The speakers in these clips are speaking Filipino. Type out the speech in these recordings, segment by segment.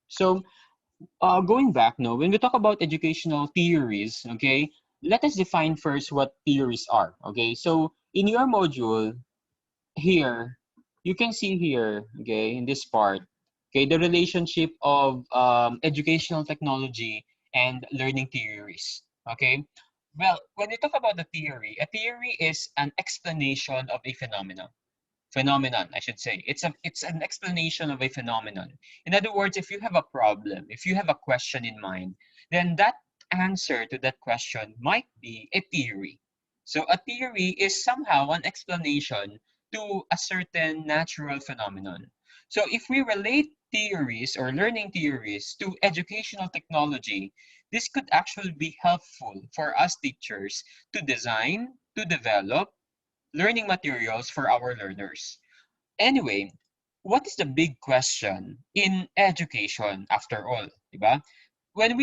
So, going back, no, when we talk about educational theories, okay, let us define first what theories are. Okay, so in your module here, you can see here, okay, in this part, okay, the relationship of educational technology and learning theories. Okay, well, when we talk about the theory, a theory is an explanation of a phenomenon, I should say. It's an explanation of a phenomenon. In other words, if you have a problem, if you have a question in mind, then that answer to that question might be a theory. So a theory is somehow an explanation to a certain natural phenomenon. So if we relate theories or learning theories to educational technology, this could actually be helpful for us teachers to design, to develop learning materials for our learners. Anyway, what is the big question in education after all, diba? When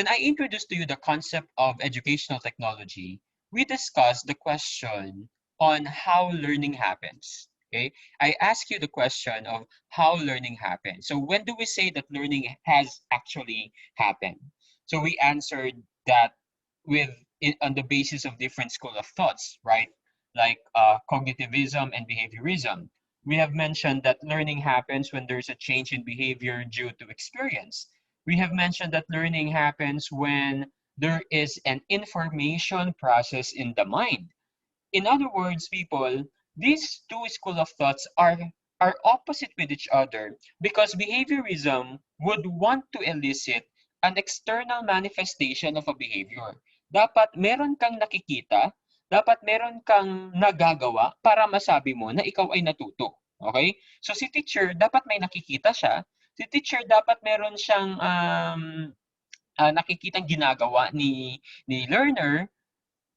I introduced to you the concept of educational technology, we discussed the question on how learning happens. Okay, I ask you the question of how learning happens. So when do we say that learning has actually happened? So we answered that on the basis of different school of thoughts, right? Like cognitivism and behaviorism. We have mentioned that learning happens when there's a change in behavior due to experience. We have mentioned that learning happens when there is an information process in the mind. In other words, people, these two school of thoughts are opposite with each other because behaviorism would want to elicit an external manifestation of a behavior. Dapat meron kang nakikita, dapat meron kang nagagawa para masabi mo na ikaw ay natuto. Okay? So si teacher, dapat may nakikita siya. Si teacher, dapat meron siyang nakikitang ginagawa ni learner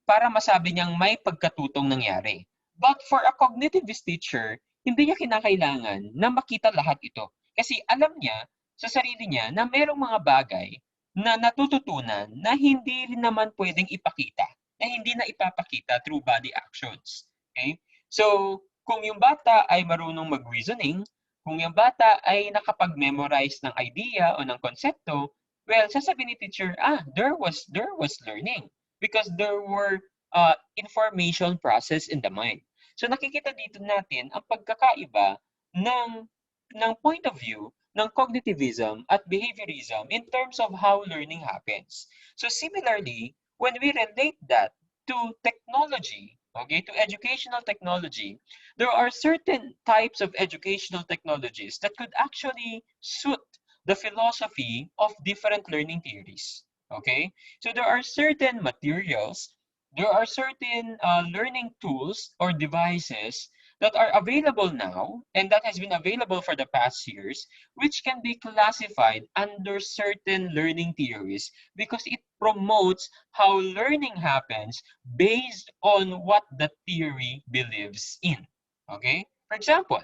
para masabi niyang may pagkatutong nangyari. But for a cognitivist teacher, hindi niya kinakailangan na makita lahat ito. Kasi alam niya sa sarili niya na merong mga bagay na natututunan na hindi rin naman pwedeng ipakita, na hindi na ipapakita through body actions. Okay? So, kung yung bata ay marunong mag-reasoning, kung yung bata ay nakapag-memorize ng idea o ng konsepto, well, sasabihin ni teacher, there was learning because there were information process in the mind. So nakikita dito natin ang pagkakaiba ng point of view ng cognitivism at behaviorism in terms of how learning happens. So similarly, when we relate that to technology, okay, to educational technology, there are certain types of educational technologies that could actually suit the philosophy of different learning theories. Okay, so there are certain materials, there are certain learning tools or devices that are available now and that has been available for the past years, which can be classified under certain learning theories because it promotes how learning happens based on what the theory believes in. Okay? For example,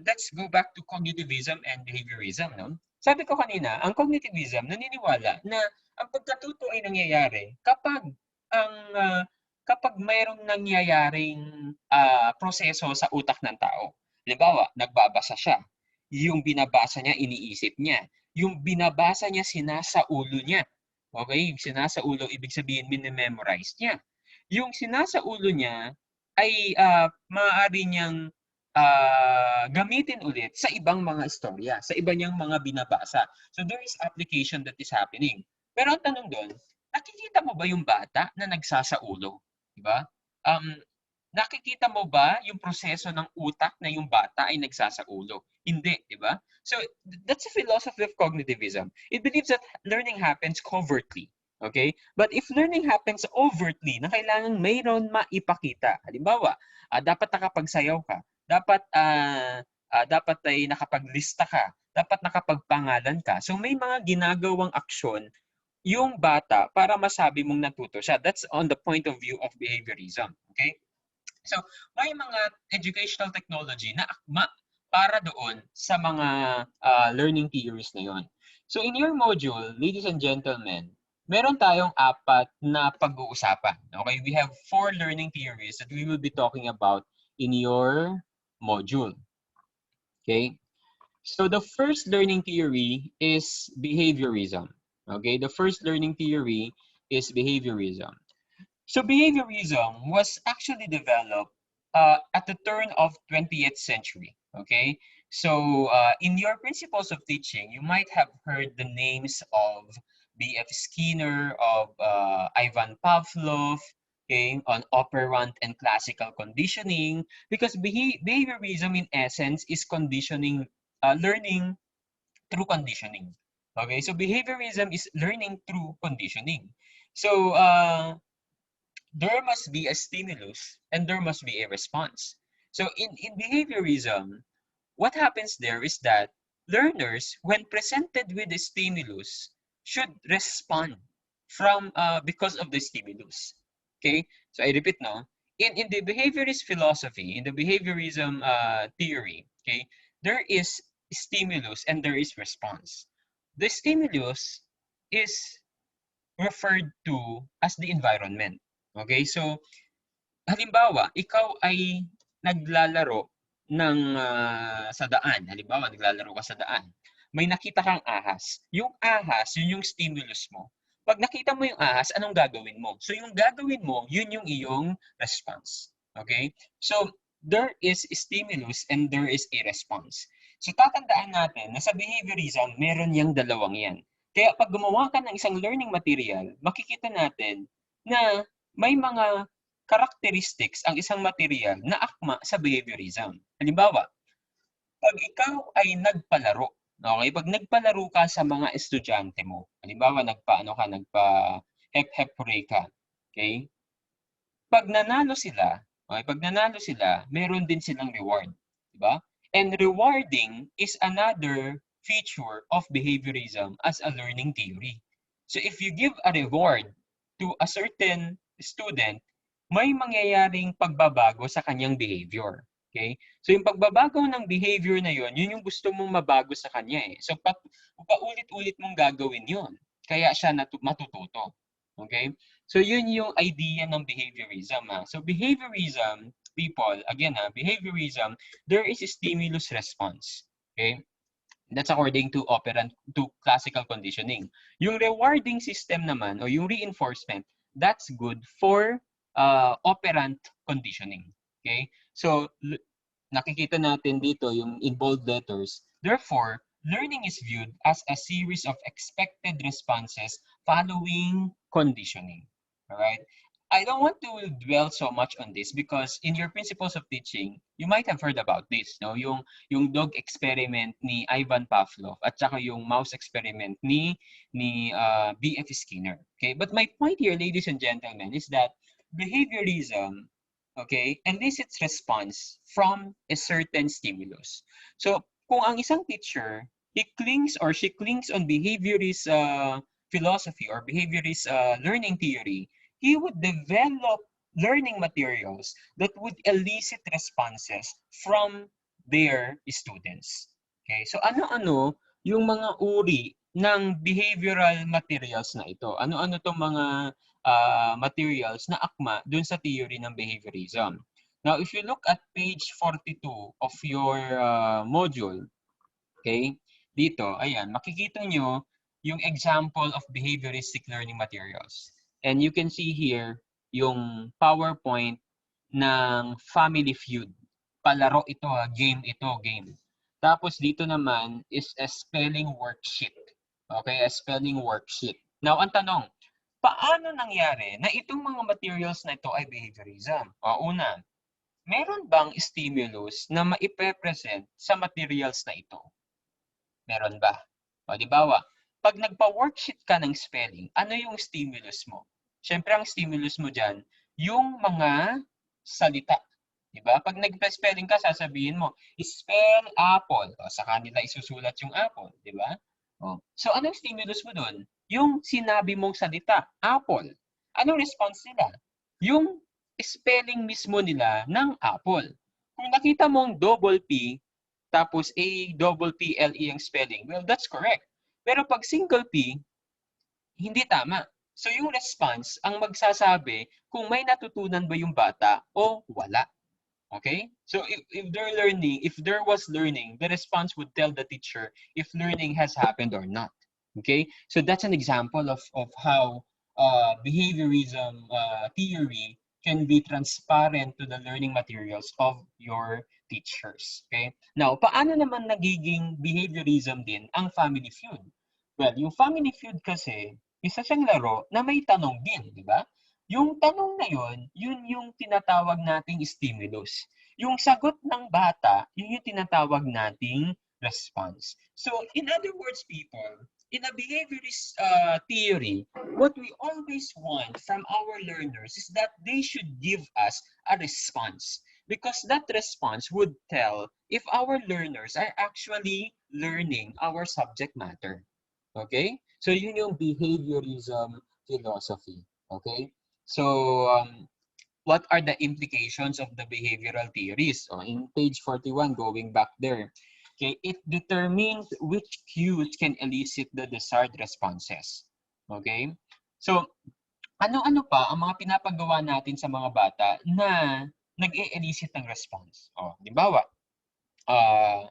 let's go back to cognitivism and behaviorism. No? Sabi ko kanina, ang cognitivism naniniwala na ang pagkatuto ay nangyayari ang kapag mayroong nangyayaring proseso sa utak ng tao. Halimbawa, nagbabasa siya. Yung binabasa niya, iniisip niya. Yung binabasa niya, sinasaulo niya. Okay? Yung sinasaulo, ibig sabihin, minimemorize niya. Yung sinasaulo niya ay maaari niyang gamitin ulit sa ibang mga istorya, sa iba niyang mga binabasa. So there is application that is happening. Pero ang tanong doon, nakikita mo ba yung bata na nagsasaulo? Diba? Nakikita mo ba yung proseso ng utak na yung bata ay nagsasaulo? Hindi, di ba? So that's a philosophy of cognitivism. It believes that learning happens covertly. Okay? But if learning happens overtly, na kailangan mayroon maipakita. Halimbawa, dapat nakapagsayaw ka. Dapat ay nakapaglista ka. Dapat nakapagpangalan ka. So may mga ginagawang aksyon yung bata para masabi mong natuto siya. That's on the point of view of behaviorism. Okay? So, may mga educational technology na akma para doon sa mga learning theories na yon. So, in your module, ladies and gentlemen, meron tayong apat na pag-uusapan. Okay? We have 4 learning theories that we will be talking about in your module. Okay? So the first learning theory is behaviorism. Okay, the first learning theory is behaviorism. So behaviorism was actually developed at the turn of 20th century. Okay, so in your principles of teaching, you might have heard the names of B.F. Skinner, of Ivan Pavlov, okay, on operant and classical conditioning, because behaviorism in essence is conditioning, learning through conditioning. Okay, so behaviorism is learning through conditioning. So there must be a stimulus and there must be a response. So in behaviorism, what happens there is that learners, when presented with a stimulus, should respond from because of the stimulus. Okay, so I repeat now. In the behaviorist philosophy, in the behaviorism theory, okay, there is stimulus and there is response. The stimulus is referred to as the environment. Okay, so halimbawa, ikaw ay naglalaro ng sa daan. Halimbawa, naglalaro ka sa daan. May nakita kang ahas. Yung ahas, yun yung stimulus mo. Pag nakita mo yung ahas, anong gagawin mo? So yung gagawin mo, yun yung iyong response. Okay? So there is stimulus and there is a response. So tatandaan natin na sa behaviorism, meron yung dalawang yan. Kaya pag gumawa ka ng isang learning material, makikita natin na may mga characteristics ang isang material na akma sa behaviorism. Halimbawa, pag ikaw ay nagpalaro, okay? Pag nagpalaro ka sa mga estudyante mo, halimbawa nagpa-hep-hep hooray ka, okay? Pag nanalo sila, okay, pag nanalo sila, meron din silang reward, di ba? And rewarding is another feature of behaviorism as a learning theory. So if you give a reward to a certain student, may mangyayaring pagbabago sa kanyang behavior. Okay? So yung pagbabago ng behavior na yun yung gusto mong mabago sa kanya eh. So paulit-ulit mong gagawin yun. Kaya siya matututo. Okay? So yun yung idea ng behaviorism. So behaviorism, people, again behaviorism, there is a stimulus response. Okay? That's according to classical conditioning. Yung rewarding system naman o yung reinforcement, that's good for operant conditioning. Okay? So nakikita natin dito yung in bold letters. Therefore, learning is viewed as a series of expected responses following conditioning. All right? I don't want to dwell so much on this because in your principles of teaching, you might have heard about this, no? Yung dog experiment ni Ivan Pavlov at saka yung mouse experiment ni B.F. Skinner. Okay? But my point here, ladies and gentlemen, is that behaviorism, okay, elicits response from a certain stimulus. So, kung ang isang teacher, he clings or she clings on behaviorist philosophy or behaviorist learning theory, he would develop learning materials that would elicit responses from their students. Okay, so ano-ano yung mga uri ng behavioral materials na ito? Ano-ano tong mga materials na akma dun sa theory ng behaviorism? Now, if you look at page 42 of your module, okay, dito, ayan, makikita nyo yung example of behavioristic learning materials. And you can see here yung PowerPoint ng Family Feud. Palaro ito, game ito, game. Tapos dito naman is a spelling worksheet. Okay, a spelling worksheet. Now, ang tanong, paano nangyari na itong mga materials na ito ay behaviorism? O una, meron bang stimulus na maipe-present sa materials na ito? Meron ba? O, di ba, pag nagpa-worksheet ka ng spelling, ano yung stimulus mo? Siyempre, ang stimulus mo dyan, yung mga salita. Di ba? Pag nagpa-spelling ka, sasabihin mo, spell apple. O, sa kanila isusulat yung apple. Di ba? O, so, anong stimulus mo doon? Yung sinabi mong salita, apple. Anong response nila? Yung spelling mismo nila ng apple. Kung nakita mong double P, tapos A-double-P-L-E ang spelling, well, that's correct. Pero pag single P, hindi tama. So yung response ang magsasabi kung may natutunan ba yung bata o wala. Okay? So if they're learning, if there was learning, the response would tell the teacher if learning has happened or not. Okay? So that's an example of how behaviorism theory can be transparent to the learning materials of your teachers. Okay? Now, paano naman nagiging behaviorism din ang Family Feud? Well, yung Family Feud kasi, isa siyang laro na may tanong din, di ba? Yung tanong na yun yung tinatawag nating stimulus. Yung sagot ng bata, yun yung tinatawag nating response. So, in other words, people, in a behaviorist theory, what we always want from our learners is that they should give us a response. Because that response would tell if our learners are actually learning our subject matter. Okay? So, yun yung behaviorism philosophy. Okay? So, what are the implications of the behavioral theories? In page 41, going back there, okay, it determines which cues can elicit the desired responses. Okay? So, ano-ano pa ang mga pinapagawa natin sa mga bata na nag-e-elicit ng response? Halimbawa, uh,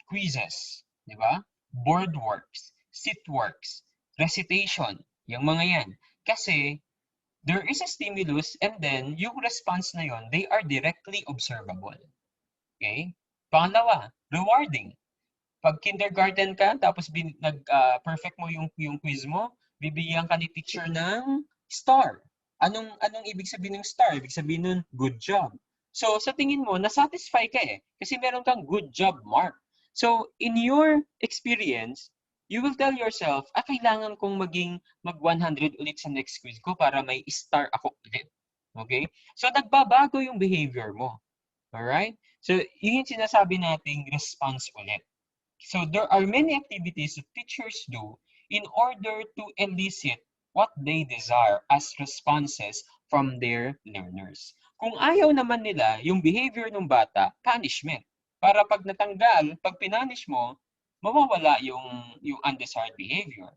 quizzes, di ba? Board works, sit works, recitation, yung mga yan. Kasi there is a stimulus and then yung response na yon, they are directly observable. Okay? Pangalawa, rewarding. Pag kindergarten ka, tapos perfect mo yung quiz mo, bibigyan ka ni teacher ng star. Anong ibig sabihin ng star? Ibig sabihin nun, good job. So, sa tingin mo, na-satisfy ka eh. Kasi meron kang good job mark. So, in your experience, you will tell yourself, kailangan kong mag 100 ulit sa next quiz ko para may star ako ulit. Okay? So, nagbabago yung behavior mo. Alright? So, yun yung sinasabi nating response ulit. So there are many activities that teachers do in order to elicit what they desire as responses from their learners. Kung ayaw naman nila yung behavior ng bata, punishment. Para pag natanggal, pag pinanish mo, mawawala yung undesired behavior.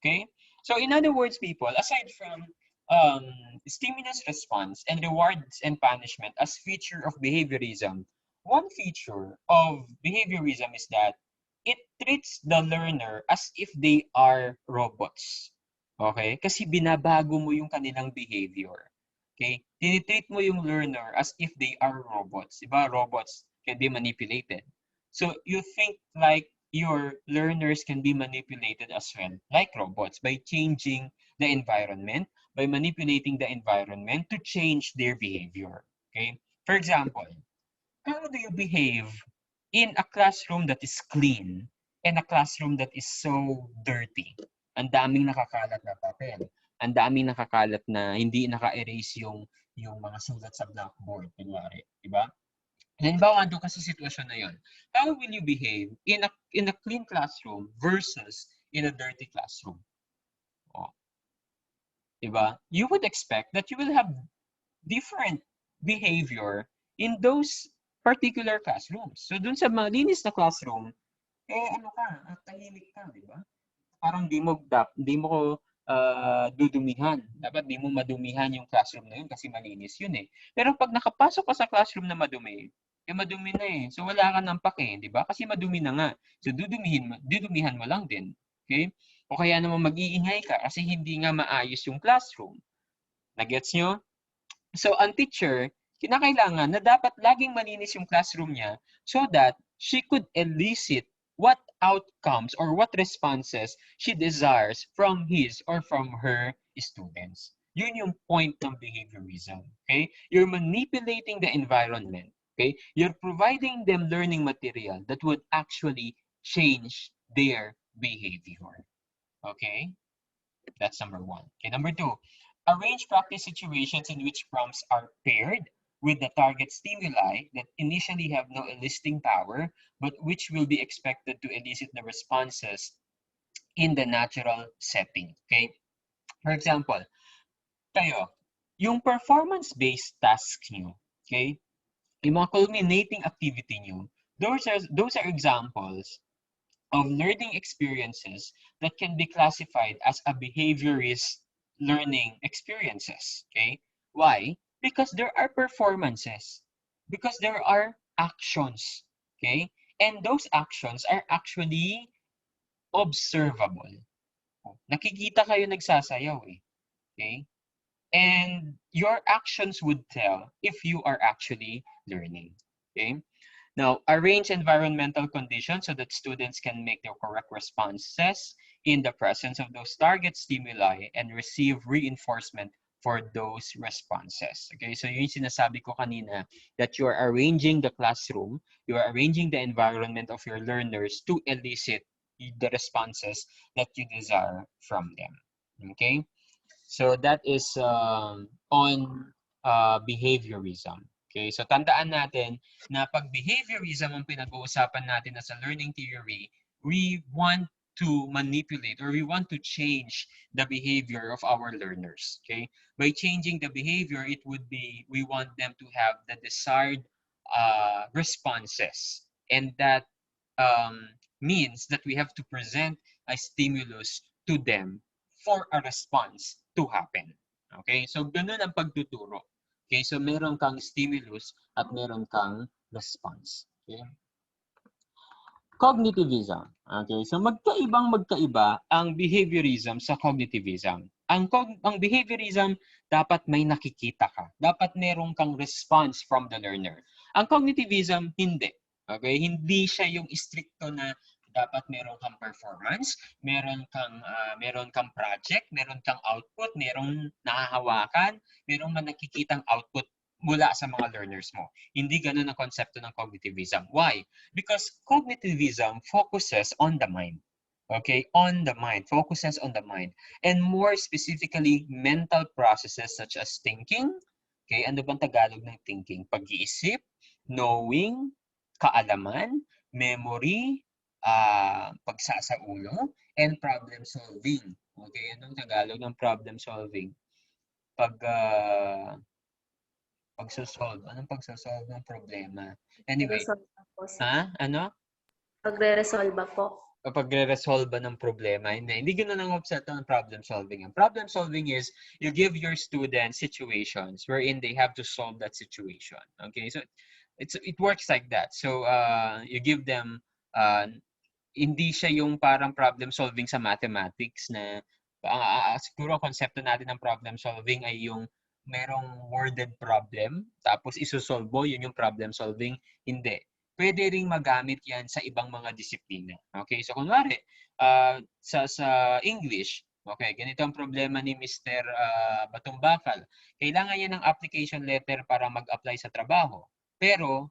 Okay? So in other words, people, aside from um, stimulus response and rewards and punishment as feature of behaviorism, one feature of behaviorism is that it treats the learner as if they are robots. Okay? Kasi binabago mo yung kanilang behavior. Okay? Tinitreat mo yung learner as if they are robots. Diba? Robots can be manipulated. So you think like your learners can be manipulated as well, like robots, by changing the environment, by manipulating the environment to change their behavior. Okay? For example, how do you behave in a classroom that is clean and a classroom that is so dirty? Ang daming nakakalat na papel. Ang daming nakakalat na hindi naka-erase yung mga sulat sa blackboard, kunwari, di ba? Halimbawa, doon ka sa sitwasyon na yon, how will you behave in a clean classroom versus in a dirty classroom? Oh, diba? You would expect that you will have different behavior in those particular classrooms. So, dun sa malinis na classroom, ano ka, tahimik ka, di ba? Parang di mo ko dudumihan. Dapat di mo madumihan yung classroom na yun kasi malinis yun eh. Pero pag nakapasok ka sa classroom na madumi, madumi na eh. So wala ka ng pake, di ba? Kasi madumi na nga. So dudumihan mo lang din. Okay? O kaya naman mag-iingay ka kasi hindi nga maayos yung classroom. Nagets nyo? So ang teacher, kinakailangan na dapat laging malinis yung classroom niya so that she could elicit what outcomes or what responses she desires from his or from her students. Yun yung point ng behaviorism. Okay? You're manipulating the environment. Okay? You're providing them learning material that would actually change their behavior. Okay? That's number one. Okay, number two, arrange practice situations in which prompts are paired with the target stimuli that initially have no eliciting power, but which will be expected to elicit the responses in the natural setting. Okay? For example, kayo, yung performance-based tasks nyo, okay? Yung mga culminating activity nyo, those are examples of learning experiences that can be classified as a behaviorist learning experiences. Okay? Why? Because there are performances. Because there are actions. Okay? And those actions are actually observable. Nakikita kayo nagsasayaw eh. Okay? And your actions would tell if you are actually learning. Okay? Now, arrange environmental conditions so that students can make their correct responses in the presence of those target stimuli and receive reinforcement for those responses. Okay, so yun yung sinasabi ko kanina, that you are arranging the classroom, you are arranging the environment of your learners to elicit the responses that you desire from them. Okay, so that is on behaviorism. Okay, so tandaan natin na pag behaviorism ang pinag-uusapan natin as a learning theory, we want to manipulate or we want to change the behavior of our learners. Okay, by changing the behavior, it would be we want them to have the desired responses, and that means that we have to present a stimulus to them for a response to happen. Okay, so ganun ang pagtuturo. Okay, so meron kang stimulus at meron kang response. Okay? Cognitivism. Okay, so magkaiba ang behaviorism sa cognitivism. Ang behaviorism, dapat may nakikita ka. Dapat meron kang response from the learner. Ang cognitivism, hindi. Okay, hindi siya yung stricto na dapat meron kang performance, meron kang project, meron kang output, merong nahahawakan, merong nakikitang output mula sa mga learners mo. Hindi ganun ang konsepto ng cognitivism. Why? Because cognitivism focuses on the mind. Okay, on the mind, focuses on the mind. And more specifically, mental processes such as thinking. Okay, ano bang Tagalog ng thinking? Pag-iisip, knowing, kaalaman, memory, pagsasaulo, and problem solving. Okay, anong Tagalog ng problem solving? Pagsosolve. Anong pagsosolve ng problema? Anyway, Ano? Pagre-resolve po. Pagre-resolve ng problema. Hindi ganun ang konsepto ng problem solving. Ang problem solving is you give your students situations wherein they have to solve that situation. Okay, so it works like that. So you give them hindi siya yung parang problem solving sa mathematics na siguro ang konsepto natin ng problem solving ay yung merong worded problem tapos isosolve mo, yun yung problem solving. Hindi. Pwede ring magamit yan sa ibang mga disiplina. Okay, so kunwari, sa English, okay, ganito ang problema ni Mr. Batumbakal. Kailangan niya ng application letter para mag-apply sa trabaho. Pero,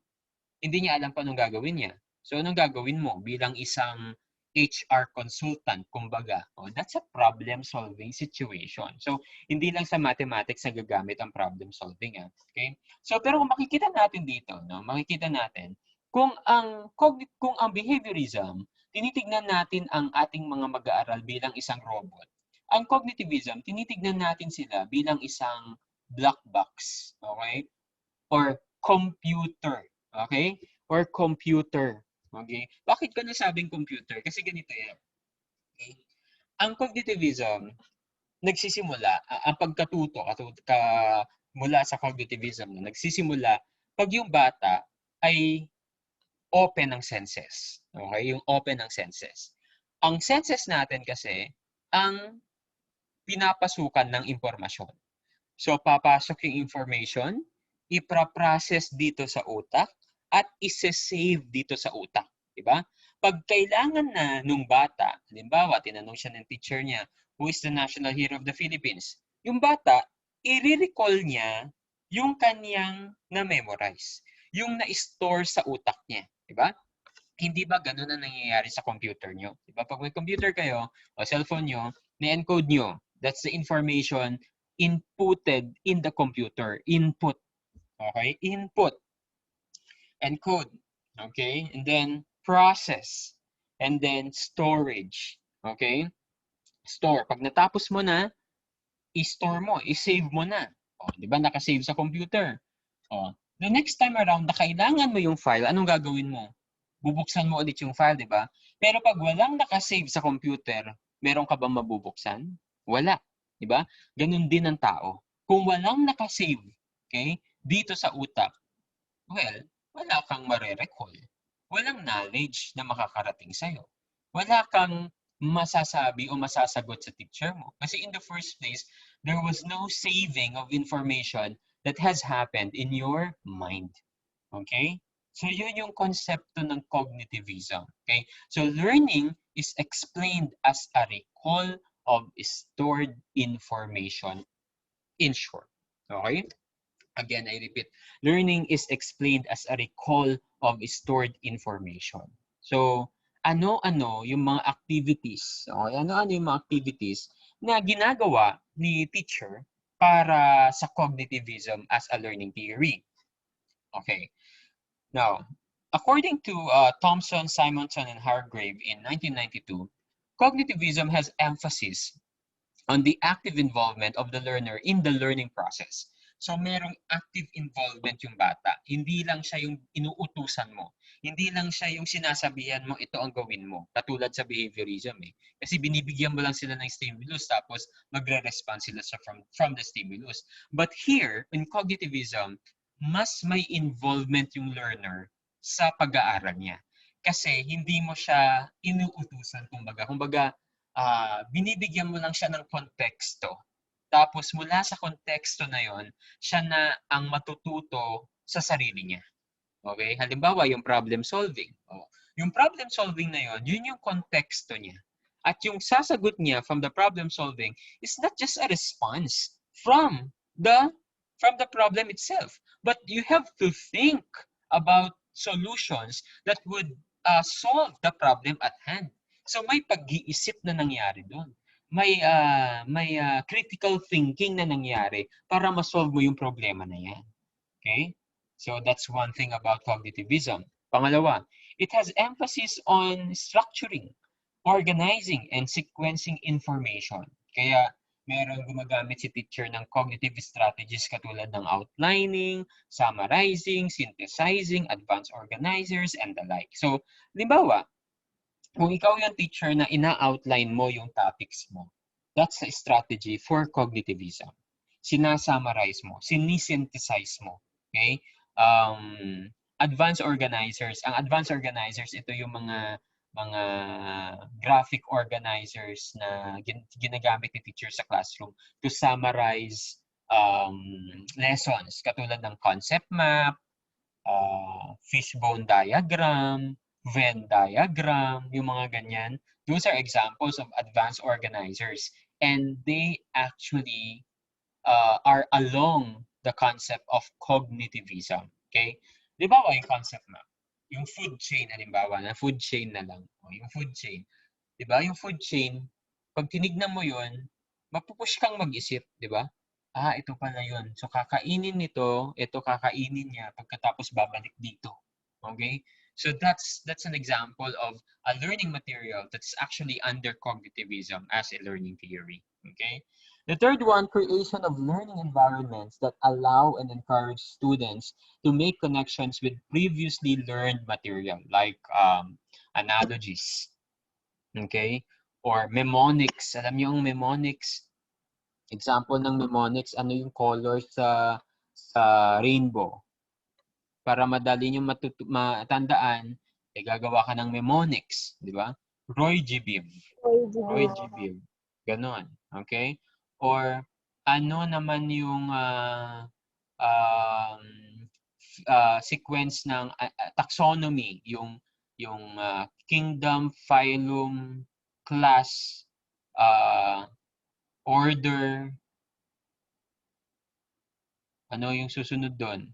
hindi niya alam paano gagawin niya. So, anong gagawin mo bilang isang HR consultant, kumbaga? Oh, that's a problem-solving situation. So, hindi lang sa mathematics na gagamit ang problem-solving. Okay? So, pero kung makikita natin dito, no, makikita natin, kung ang behaviorism, tinitignan natin ang ating mga mag-aaral bilang isang robot. Ang cognitivism, tinitignan natin sila bilang isang black box. Okay? Or computer. Okay? Or computer. Okay? Bakit ko nasabing computer? Kasi ganito yan. Okay? Ang cognitivism, nagsisimula, ang pagkatuto mula sa cognitivism, nagsisimula pag yung bata ay open ng senses. Okay? Yung open ng senses. Ang senses natin kasi, ang pinapasukan ng impormasyon. So, papasok yung information, ipra-process dito sa utak, at ise-save dito sa utak. Diba? Pag kailangan na nung bata, halimbawa, tinanong siya ng teacher niya, who is the national hero of the Philippines? Yung bata, i-recall niya yung kanyang na-memorize, yung na-store sa utak niya. Diba? Hindi ba ganun ang nangyayari sa computer nyo? Diba? Pag may computer kayo, o cellphone nyo, na-encode nyo. That's the information inputted in the computer. Input. Okay? Input. Encode. Okay? And then process. And then storage. Okay? Store. Pag natapos mo na, i-store mo, i-save mo na. O, di ba? Nakasave sa computer. O, the next time around na kailangan mo yung file, anong gagawin mo? Bubuksan mo ulit yung file, di ba? Pero pag walang nakasave sa computer, meron ka bang mabubuksan? Wala. Di ba? Ganun din ang tao. Kung walang nakasave Okay? Dito sa utak, well, wala kang mare-recall. Walang knowledge na makakarating sa'yo. Wala kang masasabi o masasagot sa teacher mo. Kasi in the first place, there was no saving of information that has happened in your mind. Okay? So yun yung konsepto ng cognitivism. Okay? So learning is explained as a recall of stored information in short. Okay? Again, I repeat, learning is explained as a recall of stored information. So, ano-ano yung mga activities, okay? Ano-ano yung mga activities na ginagawa ni teacher para sa cognitivism as a learning theory. Okay. Now, according to Thompson, Simonson, and Hargrave in 1992, cognitivism has emphasis on the active involvement of the learner in the learning process. So merong active involvement yung bata. Hindi lang siya yung inuutusan mo. Hindi lang siya yung sinasabihan mo, ito ang gawin mo. Katulad sa behaviorism eh. Kasi binibigyan mo lang sila ng stimulus tapos magre-respond sila from the stimulus. But here, in cognitivism, mas may involvement yung learner sa pag-aaral niya. Kasi hindi mo siya inuutusan, kumbaga. Kumbaga, binibigyan mo lang siya ng konteksto. Tapos mula sa konteksto na yon, siya na ang matututo sa sarili niya. Okay? Halimbawa, yung problem solving. Yung problem solving na yon, yun yung konteksto niya. At yung sasagot niya from the problem solving is not just a response the from the problem itself, but you have to think about solutions that would solve the problem at hand. So may pag-iisip na nangyari doon. May critical thinking na nangyari para ma-solve mo yung problema na yan. Okay? So that's one thing about cognitivism. Pangalawa, it has emphasis on structuring, organizing, and sequencing information. Kaya meron gumagamit si teacher ng cognitive strategies katulad ng outlining, summarizing, synthesizing, advanced organizers, and the like. So, limbawa, kung ikaw yung teacher na ina-outline mo yung topics mo, that's a strategy for cognitivism. Sinasummarize mo, sinisynthesize mo. Okay? Advanced organizers. Ang advanced organizers, ito yung mga graphic organizers na ginagamit ni teacher sa classroom to summarize lessons katulad ng concept map, fishbone diagram, Venn diagram, yung mga ganyan. Those are examples of advanced organizers. And they actually are along the concept of cognitivism. Okay? Di ba yung concept map? Yung food chain, halimbawa, na food chain na lang. Yung food chain. Di ba? Yung food chain, pag tinignan mo yun, mapupush kang mag-isip, di ba? Ito pala yun. So, kakainin nito, ito kakainin niya, pagkatapos babalik dito. Okay? So, that's an example of a learning material that's actually under cognitivism as a learning theory. Okay? The third one, creation of learning environments that allow and encourage students to make connections with previously learned material, like analogies. Okay? Or mnemonics. Alam niyo ang mnemonics? Example ng mnemonics, ano yung colors sa rainbow. Para madali nyo matandaan, gagawa ka ng mnemonics, di ba? Roy G. Biv. Roy G. Biv. Ganon. Okay? Or ano naman yung sequence ng taxonomy, yung kingdom, phylum, class, order, ano yung susunod doon?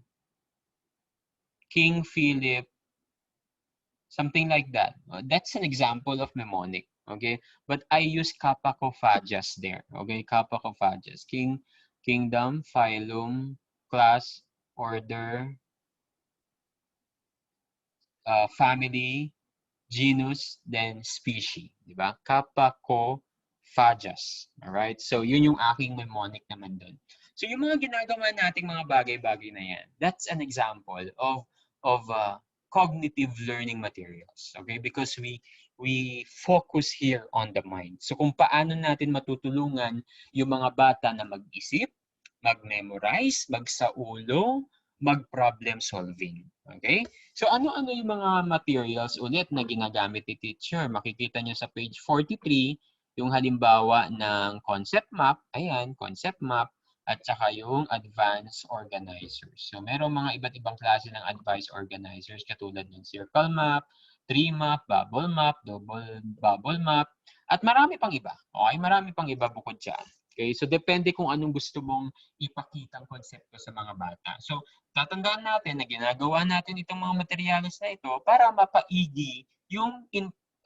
King Philip, something like that. That's an example of mnemonic, okay? But I use kapakophagias there, okay? Kapakophagias. Kingdom, phylum, class, order, family, genus, then species, di ba? Kapakophagias. Alright? So, yun yung aking mnemonic naman doon. So, yung mga ginagawa nating mga bagay-bagay na yan, that's an example of cognitive learning materials. Okay? Because we focus here on the mind. So, kung paano natin matutulungan yung mga bata na mag-isip, mag-memorize, magsaulo, mag-problem solving. Okay? So ano-ano yung mga materials ulit na ginagamit ni teacher? Makikita nyo sa page 43, yung halimbawa ng concept map, ayan, concept map, at saka yung advanced organizers. So merong mga iba't ibang klase ng advanced organizers katulad ng circle map, tree map, bubble map, double bubble map, at marami pang iba. Okay, marami pang iba bukod dyan. Okay, so depende kung anong gusto mong ipakitang konsepto sa mga bata. So tatandaan natin na ginagawa natin itong mga materyales na ito para mapaigi yung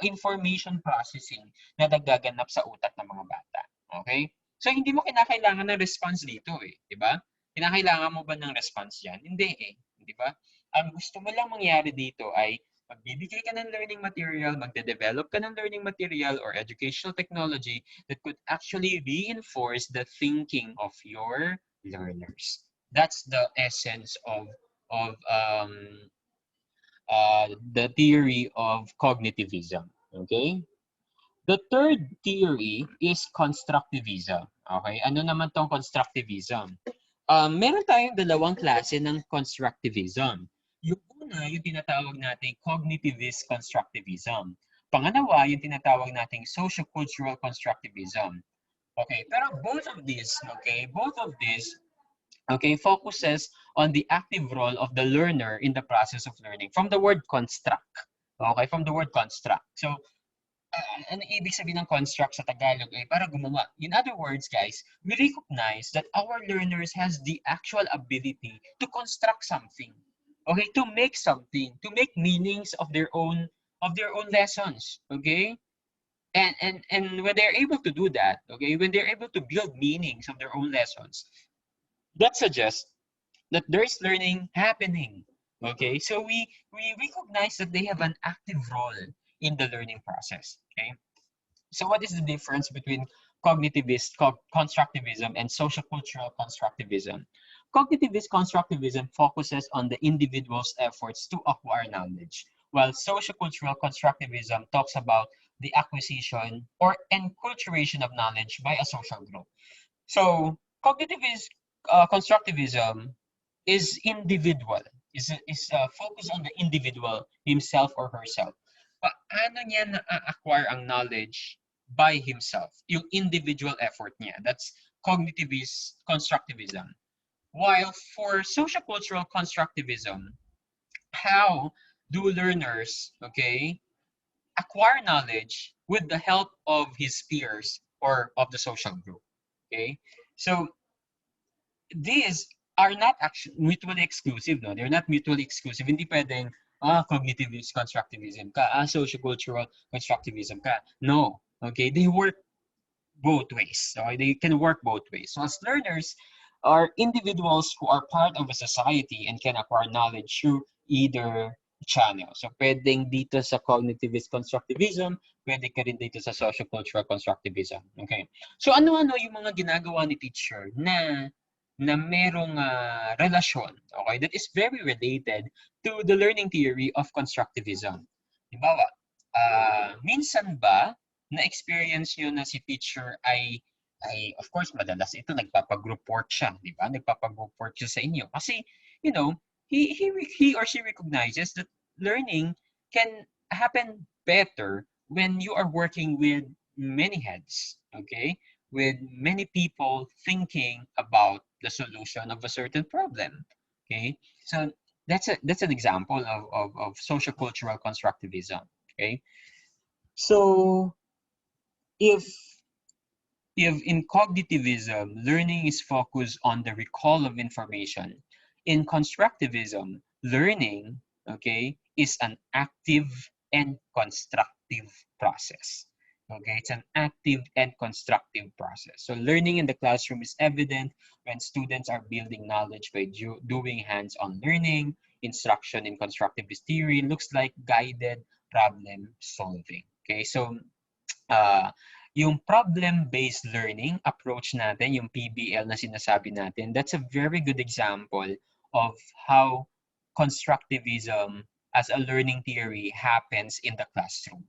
information processing na nagaganap sa utak ng mga bata. Okay? So hindi mo kinakailangan ng response dito eh, di ba? Kinakailangan mo ba ng response diyan? Hindi eh, di ba? Ang gusto mo lang mangyari dito ay magbibigay ka ng learning material, magde-develop ka ng learning material or educational technology that could actually reinforce the thinking of your learners. That's the essence of the theory of cognitivism. Okay? The third theory is constructivism. Okay? Ano naman tong constructivism? Meron tayong dalawang klase ng constructivism. Yung una, yung tinatawag nating cognitivist constructivism. Pangalawa, yung tinatawag nating sociocultural constructivism. Okay, pero both of these, okay, focuses on the active role of the learner in the process of learning from the word construct. Okay, from the word construct. So, ano ibig sabihin ng construct sa Tagalog ay para gumawa. In other words, guys, we recognize that our learners has the actual ability to construct something. Okay, to make something, to make meanings of their own lessons. Okay? And when they're able to do that, okay, when they're able to build meanings of their own lessons, that suggests that there's learning happening. Okay, so we recognize that they have an active role in the learning process. Okay, so what is the difference between constructivism and sociocultural constructivism? Cognitivist constructivism focuses on the individual's efforts to acquire knowledge, while sociocultural constructivism talks about the acquisition or enculturation of knowledge by a social group. So cognitivist constructivism is individual, is focused on the individual himself or herself. Paano niya na-acquire ang knowledge by himself? Yung individual effort niya. That's cognitivist constructivism. While for sociocultural constructivism, how do learners, okay, acquire knowledge with the help of his peers or of the social group? Okay, so these are not actually mutually exclusive, no? They're not mutually exclusive. Hindi pwedeng, cognitivist constructivism ka, sociocultural constructivism ka. No. Okay? They work both ways. Okay? They can work both ways. So as learners are individuals who are part of a society and can acquire knowledge through either channel. So pwedeng dito sa cognitivist constructivism, pwede ka rin dito sa sociocultural constructivism. Okay? So ano-ano yung mga ginagawa ni teacher na merong relasyon, okay, that is very related to the learning theory of constructivism. Halimbawa, minsan ba na-experience nyo na si teacher ay of course madalas ito nagpapagroup work siya, di ba? Nagpapagroup work siya sa inyo kasi you know he or she recognizes that learning can happen better when you are working with many heads, okay, with many people thinking about the solution of a certain problem. Okay, so that's an example of sociocultural constructivism. Okay, so if if in cognitivism, learning is focused on the recall of information, in constructivism, learning, okay, is an active and constructive process. Okay, it's an active and constructive process. So learning in the classroom is evident when students are building knowledge by doing hands-on learning. Instruction in constructivist theory looks like guided problem solving. Okay, so yung problem-based learning approach natin, yung PBL na sinasabi natin, that's a very good example of how constructivism as a learning theory happens in the classroom.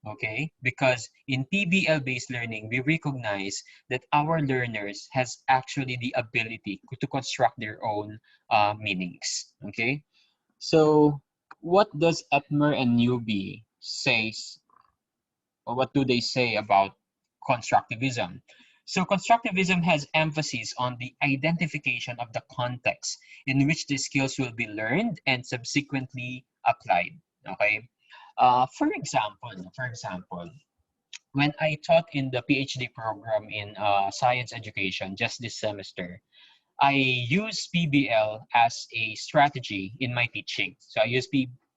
Okay? Because in PBL-based learning, we recognize that our learners has actually the ability to construct their own meanings. Okay? So what does Etmer and Newby says, or what do they say about constructivism? So constructivism has emphasis on the identification of the context in which the skills will be learned and subsequently applied. Okay. For example, when I taught in the PhD program in science education just this semester, I use PBL as a strategy in my teaching. So I use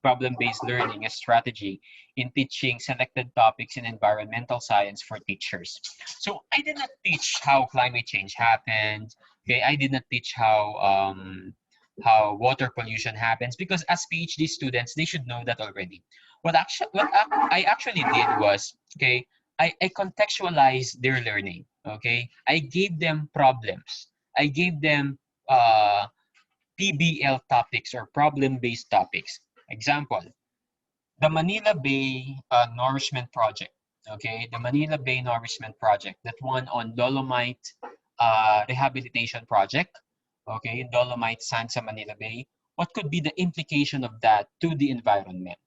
problem-based learning as strategy in teaching selected topics in environmental science for teachers. So I did not teach how climate change happened. Okay, I did not teach how water pollution happens because as PhD students, they should know that already. I actually did was okay. I contextualized their learning. Okay, I gave them problems. I gave them uh, PBL topics or problem-based topics. Example, the Manila Bay Nourishment Project. Okay, the Manila Bay Nourishment Project, that one on Dolomite Rehabilitation Project. Okay, Dolomite Sand sa Manila Bay. What could be the implication of that to the environment?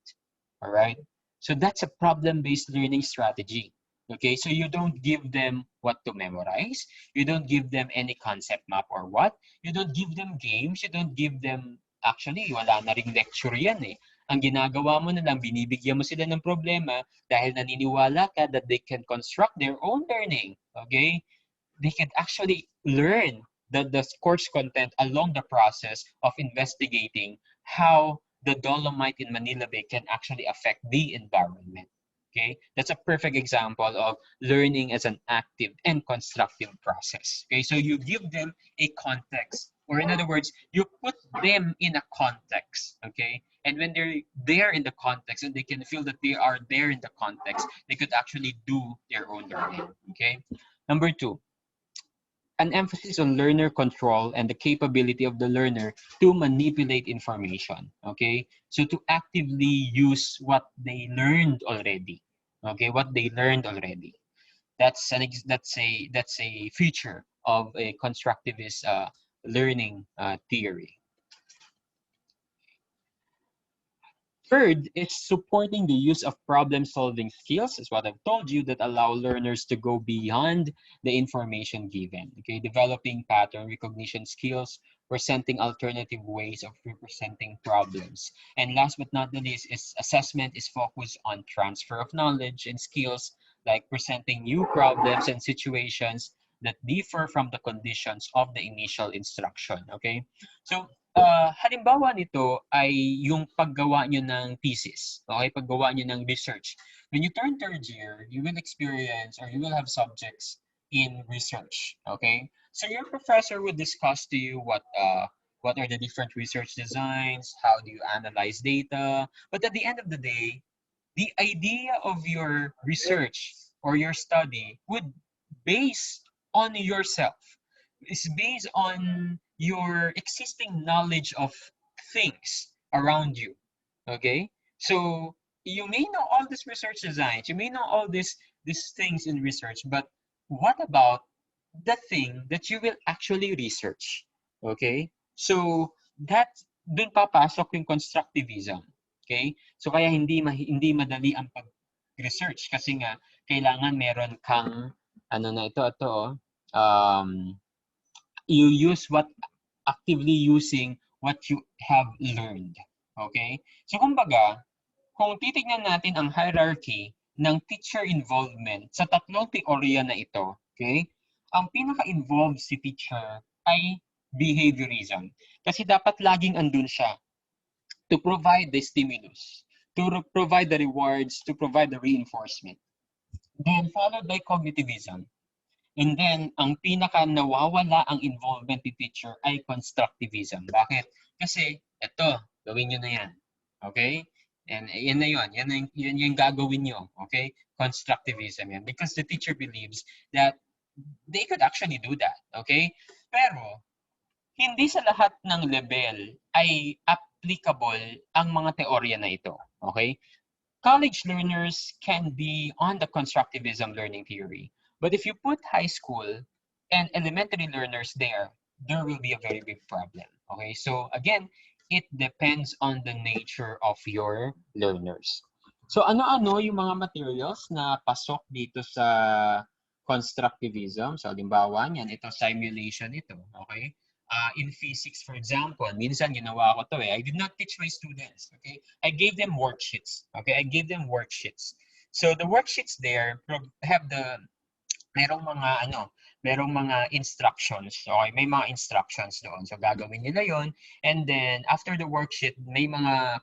All right. So that's a problem-based learning strategy. Okay, so you don't give them what to memorize. You don't give them any concept map or what. You don't give them games. You don't give them, actually, wala na ring lecture yan eh. Ang ginagawa mo na lang, binibigyan mo sila ng problema dahil naniniwala ka that they can construct their own learning. Okay? They can actually learn the course content along the process of investigating how the dolomite in Manila Bay can actually affect the environment. Okay, that's a perfect example of learning as an active and constructive process. Okay, so you give them a context, or in other words, you put them in a context. Okay, and when they're there in the context and they can feel that they are there in the context, they could actually do their own learning. Okay, number two, an emphasis on learner control and the capability of the learner to manipulate information. Okay, so to actively use what they learned already. Okay, what they learned already. That's a feature of a constructivist learning theory. Third, it's supporting the use of problem-solving skills, is what I've told you, that allow learners to go beyond the information given. Okay, developing pattern recognition skills, presenting alternative ways of representing problems. And last but not the least, is assessment is focused on transfer of knowledge and skills, like presenting new problems and situations that differ from the conditions of the initial instruction. Okay, so halimbawa nito ay yung paggawa nyo ng thesis, okay? Paggawa nyo ng research. When you turn third year, you will experience or you will have subjects in research, okay? So your professor will discuss to you what are the different research designs, how do you analyze data, but at the end of the day, the idea of your research or your study would base on yourself. It's based on your existing knowledge of things around you. Okay? So you may know all these research designs, you may know all these things in research, but what about the thing that you will actually research? Okay? So that dun papasok yung constructivism. Okay? So kaya hindi madali ang pag-research kasi nga kailangan meron kang ano na ito you use what actively using what you have learned. Okay? So kumbaga, kung titignan natin ang hierarchy ng teacher involvement sa tatlong teorya na ito, okay? Ang pinaka-involved si teacher ay behaviorism. Kasi dapat laging andun siya to provide the stimulus, to provide the rewards, to provide the reinforcement. Then followed by cognitivism. And then, ang pinaka nawawala ang involvement ni teacher ay constructivism. Bakit? Kasi, eto, gawin nyo na yan. Okay? And yan na yun. Yan yung gagawin nyo. Okay? Constructivism yan. Because the teacher believes that they could actually do that. Okay? Pero, hindi sa lahat ng level ay applicable ang mga teorya na ito. Okay? college learners can be on the constructivism learning theory. But if you put high school and elementary learners there will be a very big problem. Okay, so again, it depends on the nature of your learners. So ano-ano yung mga materials na pasok dito sa constructivism? So halimbawa niyan, ito simulation ito. Okay? In physics, for example, minsan ginawa ko to eh. I did not teach my students. Okay? I gave them worksheets. Okay? I gave them worksheets. So the worksheets there have merong mga merong mga instructions. Okay, may mga instructions doon. So gagawin nila 'yon, and then after the worksheet may mga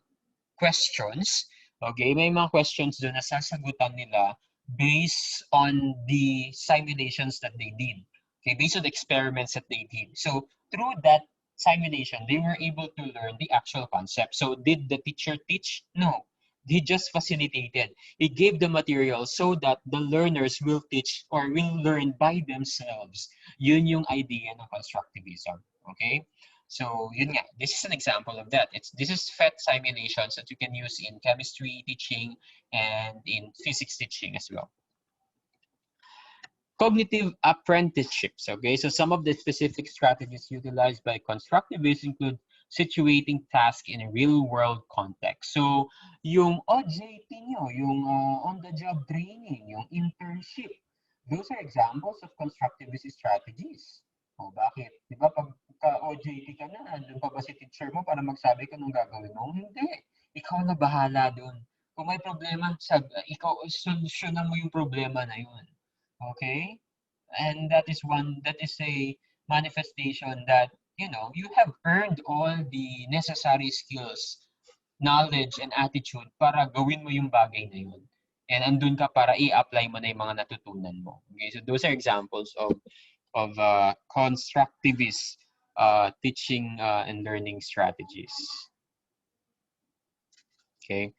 questions. Okay, may mga questions doon na sasagutan nila based on the simulations that they did. Okay, based on the experiments that they did. So through that simulation, they were able to learn the actual concept. So did the teacher teach? No. He just facilitated. He gave the material so that the learners will teach or will learn by themselves. Yun yung idea ng constructivism. Okay? So, yun nga, this is an example of that. This is PhET simulations that you can use in chemistry teaching and in physics teaching as well. Cognitive apprenticeships, okay? So some of the specific strategies utilized by constructivists include situating tasks in a real-world context. So, yung OJT nyo, yung on-the-job training, yung internship, those are examples of constructivist strategies. O, bakit? Di ba pag ka-OJT ka na, andun pa ba si teacher mo para magsabi ka nung gagawin mo? Hindi. Ikaw na bahala dun. Kung may problema, ikaw, solusyonan mo yung problema na yun. Okay? And that is a manifestation that, you have earned all the necessary skills, knowledge, and attitude para gawin mo yung bagay na yun. And andun ka para i-apply mo na yung mga natutunan mo. Okay? So those are examples of constructivist teaching and learning strategies. Okay?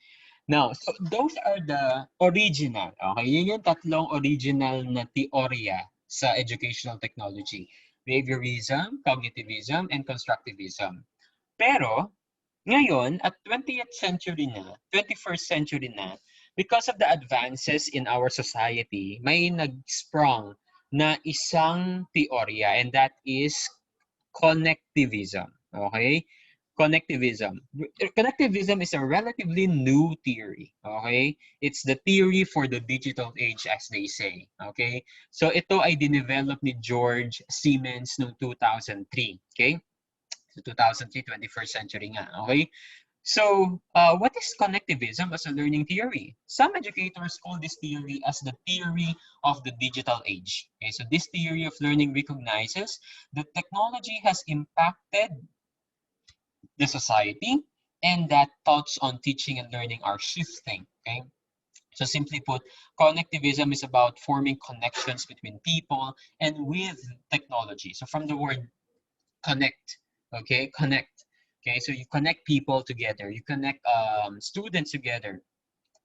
Now, so those are the original. Okay, yun yung tatlong original na teorya sa educational technology. Behaviorism, Cognitivism, and Constructivism. Pero, ngayon, at 20th century na, 21st century na, because of the advances in our society, may nag-sprung na isang teorya, and that is Connectivism. Okay? Connectivism. Connectivism is a relatively new theory. Okay? It's the theory for the digital age, as they say. Okay? So ito ay dinevelop ni George Siemens noong 2003. Okay? So 2003, 21st century nga. Okay? So, what is connectivism as a learning theory? Some educators call this theory as the theory of the digital age. Okay, so this theory of learning recognizes that technology has impacted the society and that thoughts on teaching and learning are shifting. Okay, so simply put, connectivism is about forming connections between people and with technology. So from the word connect, okay, connect. Okay, so you connect people together, you connect students together,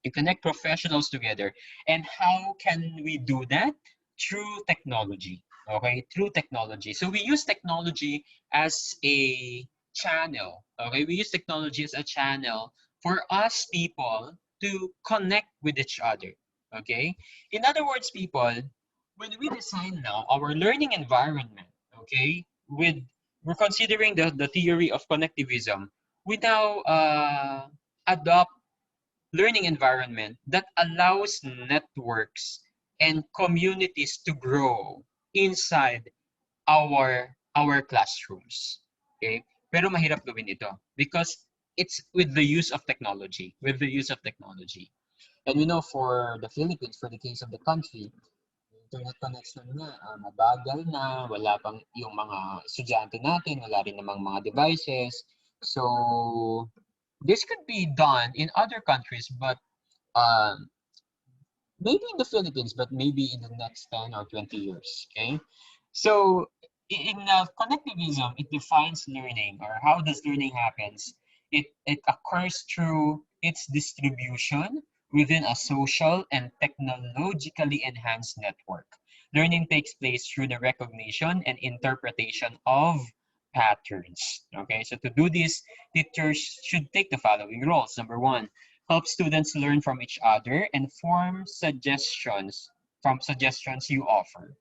you connect professionals together. And how can we do that? Through technology, okay, through technology. So we use technology as a channel, okay, we use technology as a channel for us people to connect with each other, okay. In other words, people, when we design now our learning environment, okay, we're considering the theory of connectivism, we now adopt learning environment that allows networks and communities to grow inside our classrooms. Okay? Pero mahirap gawin ito because it's with the use of technology, And for the Philippines, for the case of the country, internet connection nga, mabagal na, wala pang yung mga estudyante natin, wala rin namang mga devices. So, this could be done in other countries, but maybe in the Philippines, but maybe in the next 10 or 20 years, okay? So, in connectivism, it defines learning, or how does learning happens. It occurs through its distribution within a social and technologically enhanced network. Learning takes place through the recognition and interpretation of patterns. Okay, so to do this, teachers should take the following roles. Number one, help students learn from each other, and form suggestions from suggestions you offer.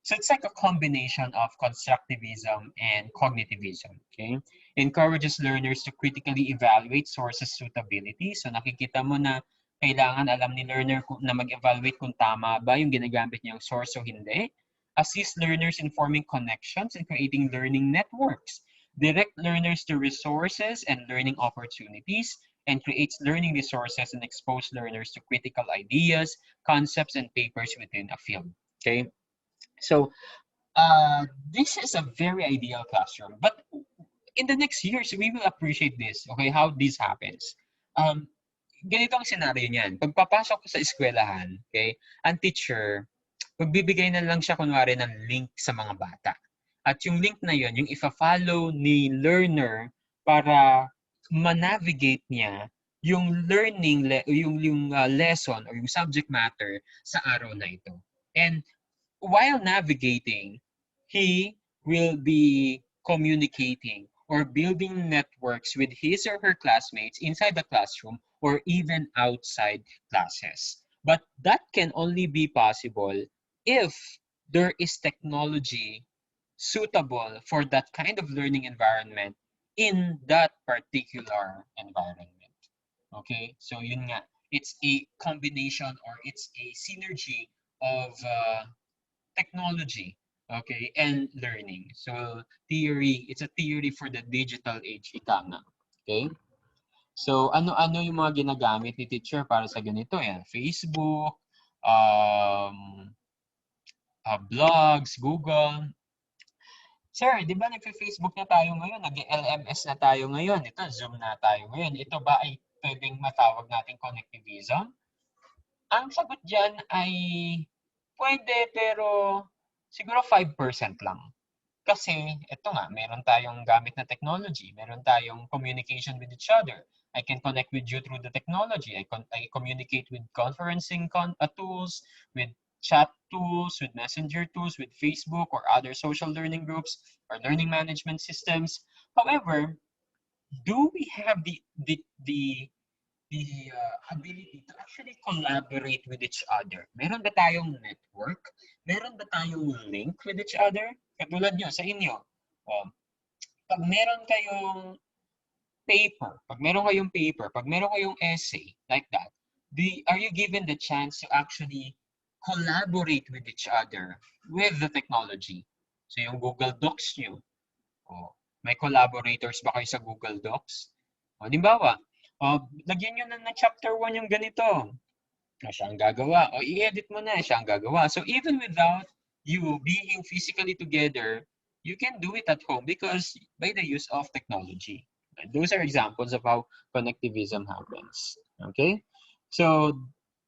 So it's like a combination of constructivism and cognitivism, okay? Encourages learners to critically evaluate sources suitability. So nakikita mo na kailangan alam ni learner na mag-evaluate kung tama ba yung ginagamit niyang source o hindi. Assist learners in forming connections and creating learning networks. Direct learners to resources and learning opportunities, and creates learning resources and expose learners to critical ideas, concepts, and papers within a field, okay? So this is a very ideal classroom. But in the next years, we will appreciate this, okay, how this happens. Um, Ganito ang scenario niyan. Pagpapasok ko sa eskwelahan, okay, ang teacher, magbibigay na lang siya kunwari ng link sa mga bata. At yung link na yun, yung ifa-follow ni learner para ma-navigate niya yung lesson or yung subject matter sa araw na ito. And while navigating, he will be communicating or building networks with his or her classmates inside the classroom or even outside classes. But that can only be possible if there is technology suitable for that kind of learning environment in that particular environment. Okay, so yun nga, it's a combination or it's a synergy of technology, okay, and learning. So it's a theory for the digital age, ika nga. Okay? So ano-ano yung mga ginagamit ni teacher para sa ganito? Yan, Facebook, blogs, Google. Sir, di ba nagfe-Facebook na tayo ngayon? Nag-LMS na tayo ngayon. Ito, Zoom na tayo ngayon. Ito ba ay pwedeng matawag nating connectivism? Ang sagot dyan ay pwede, pero siguro 5% lang. Kasi ito nga, meron tayong gamit na technology, meron tayong communication with each other. I can connect with you through the technology. I communicate with conferencing tools, with chat tools, with messenger tools, with Facebook or other social learning groups or learning management systems. However, do we have the ability to actually collaborate with each other? Meron ba tayong network? Meron ba tayong link with each other? Katulad nyo, sa inyo. Pag meron kayong pag meron kayong essay, like that, are you given the chance to actually collaborate with each other with the technology? So yung Google Docs nyo, may collaborators ba kayo sa Google Docs? Halimbawa, lagyan nyo na ng chapter 1 yung ganito. Siya ang gagawa. O i-edit mo na, siya ang gagawa. So even without you being physically together, you can do it at home because by the use of technology. Those are examples of how connectivism happens. Okay? So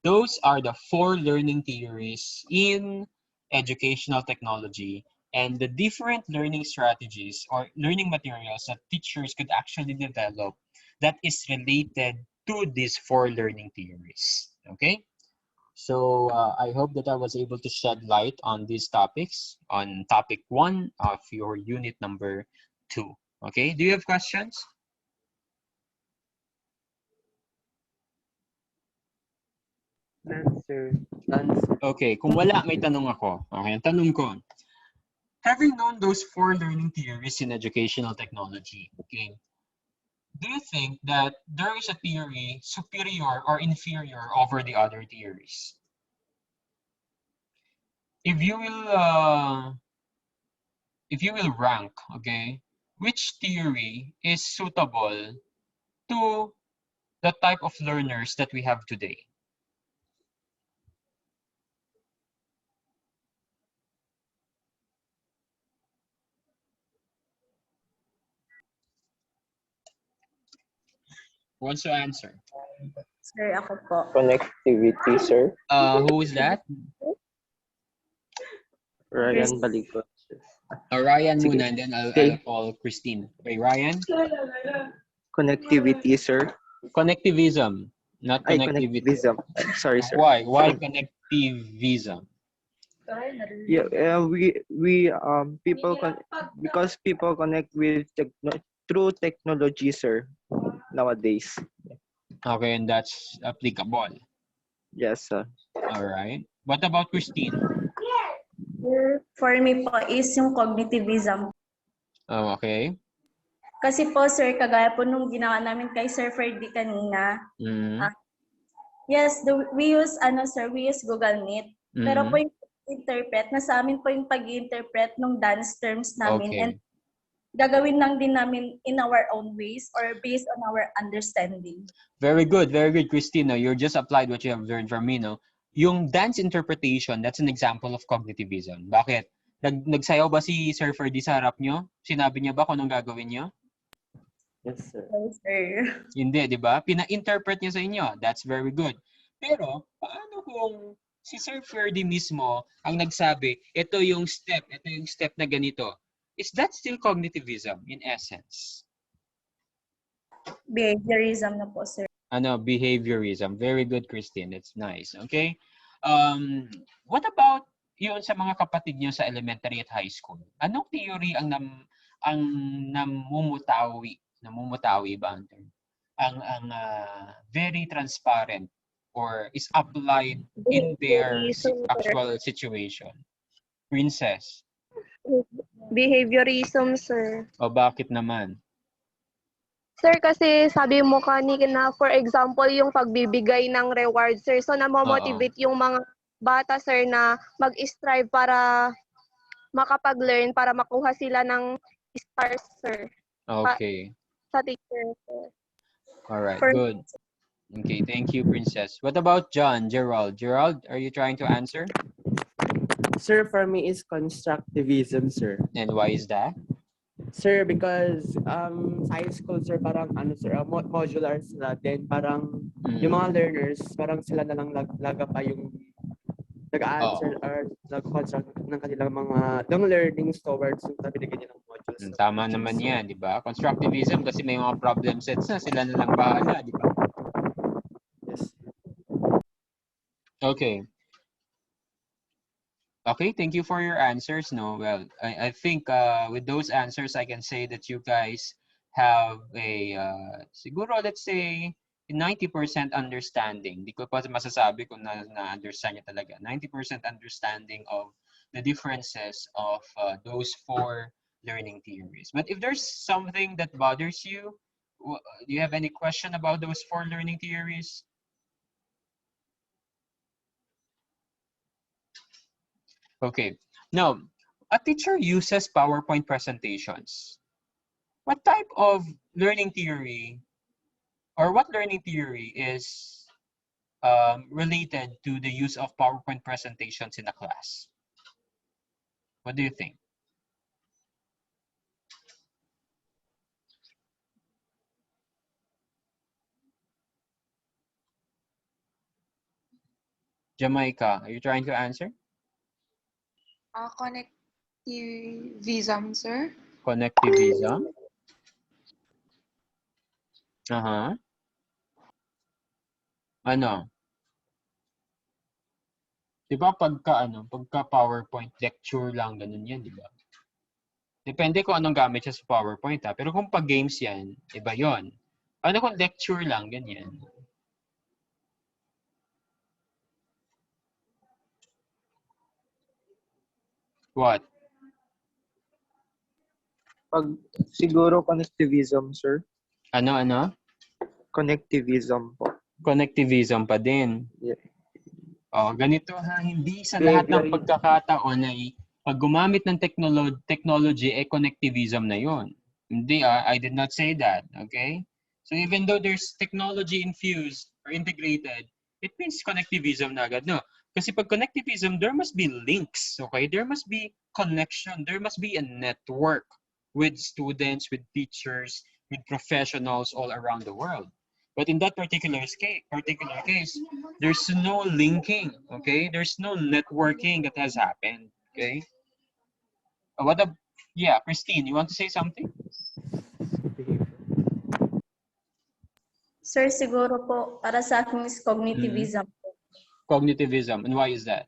those are the 4 learning theories in educational technology and the different learning strategies or learning materials that teachers could actually develop that is related to these 4 learning theories. Okay? So I hope that I was able to shed light on these topics on topic 1 of your unit number 2. Okay? Do you have questions? Answer. Okay, kung wala, may tanong ako. Okay, ang tanong ko, having known those 4 learning theories in educational technology, okay, do you think that there is a theory superior or inferior over the other theories? If you will rank, okay, which theory is suitable to the type of learners that we have today? Who wants to answer? Sir, ako po. Connectivity, sir. Who is that? Ryan Baligot. Ryan Sige. muna, and then I'll call Christine. Okay, Ryan? Connectivity, sir. Connectivism, not connectivity. Connectivism. Sorry, sir. Why? Why connectivism? Yeah, because people connect with through technology, sir, nowadays. Okay, and that's applicable. Yes, sir. All right. What about Christine? For me po is yung cognitivism. Oh, okay. Kasi po sir, kagaya po nung ginawa namin kay Sir Ferdy kanina, Mm-hmm. yes, we use we use Google Meet. Pero po Mm-hmm. yung interpret, nasa amin po yung pag-interpret ng dance terms namin and Okay. gagawin lang din namin in our own ways or based on our understanding. Very good, Christine. No? You just applied what you have learned from me, no? Yung dance interpretation, that's an example of cognitivism. Bakit? Nagsayaw ba si Sir Ferdy sa harap nyo? Sinabi niya ba kung anong gagawin nyo? Yes, sir. Yes, sir. Hindi, di ba? Pina-interpret niya sa inyo. That's very good. Pero, paano kung si Sir Ferdy mismo ang nagsabi, ito yung step na ganito. Is that still cognitivism in essence? Behaviorism na po, sir. Behaviorism. Very good, Christine. That's nice. Okay? What about yun sa mga kapatid niyo sa elementary at high school? Anong theory ang namumutawi ba ang term? Ang very transparent or is applied in their Behaviorism, sir. actual situation? Princess. Behaviorism, sir. O bakit naman? Sir, kasi sabi mo kanina, for example, yung pagbibigay ng reward, sir. So, namomotivate yung mga bata, sir, na mag-strive para makapag-learn, para makuha sila ng stars, sir. Okay. Sa teacher, sir. Alright, good. Okay, thank you, Princess. What about Gerald? Gerald, are you trying to answer? Sir, for me is constructivism, sir. And why is that? Sir, because sa high school, sir, parang sir, modular sila. Then parang yung mga learners, parang sila na lang laga pa yung nag-answer or nag-construct ng kanilang mga learnings towards yung binigyan nilang modules. Tama naman yan, di ba? Constructivism kasi may mga problem sets na, sila na lang bahala, di ba? Yes. Okay. Okay, thank you for your answers. No, well, I think with those answers, I can say that you guys have a, siguro, let's say, 90% understanding. Di ko pa masasabi kung na-understand niya talaga. 90% understanding of the differences of those four learning theories. But if there's something that bothers you, do you have any question about those four learning theories? Okay. Now, a teacher uses PowerPoint presentations. What type of learning theory or what learning theory is related to the use of PowerPoint presentations in a class? What do you think? Jamaica, are you trying to answer? Connectivism, sir. Connectivism? Uh-huh. Ano? Di ba pagka PowerPoint lecture lang, ganun yan, di ba? Depende kung anong gamit siya sa PowerPoint, ha? Pero kung pag games yan, iba yon. Ano kung lecture lang, ganyan? What? Siguro connectivism, sir. Ano? Connectivism po. Connectivism pa din. Yeah. Ganito ha, hindi sa lahat ng pagkakataon ay pag gumamit ng technology, connectivism na yon. Hindi I did not say that, okay? So even though there's technology infused or integrated, it means connectivism na agad, no? Kasi pag connectivism, there must be links, okay? There must be connection, there must be a network with students, with teachers, with professionals all around the world. But in that particular case, there's no linking, okay? There's no networking that has happened, okay? Yeah, Christine, you want to say something? Sir, siguro po, para sa akin is cognitivism po. Cognitivism, and why is that?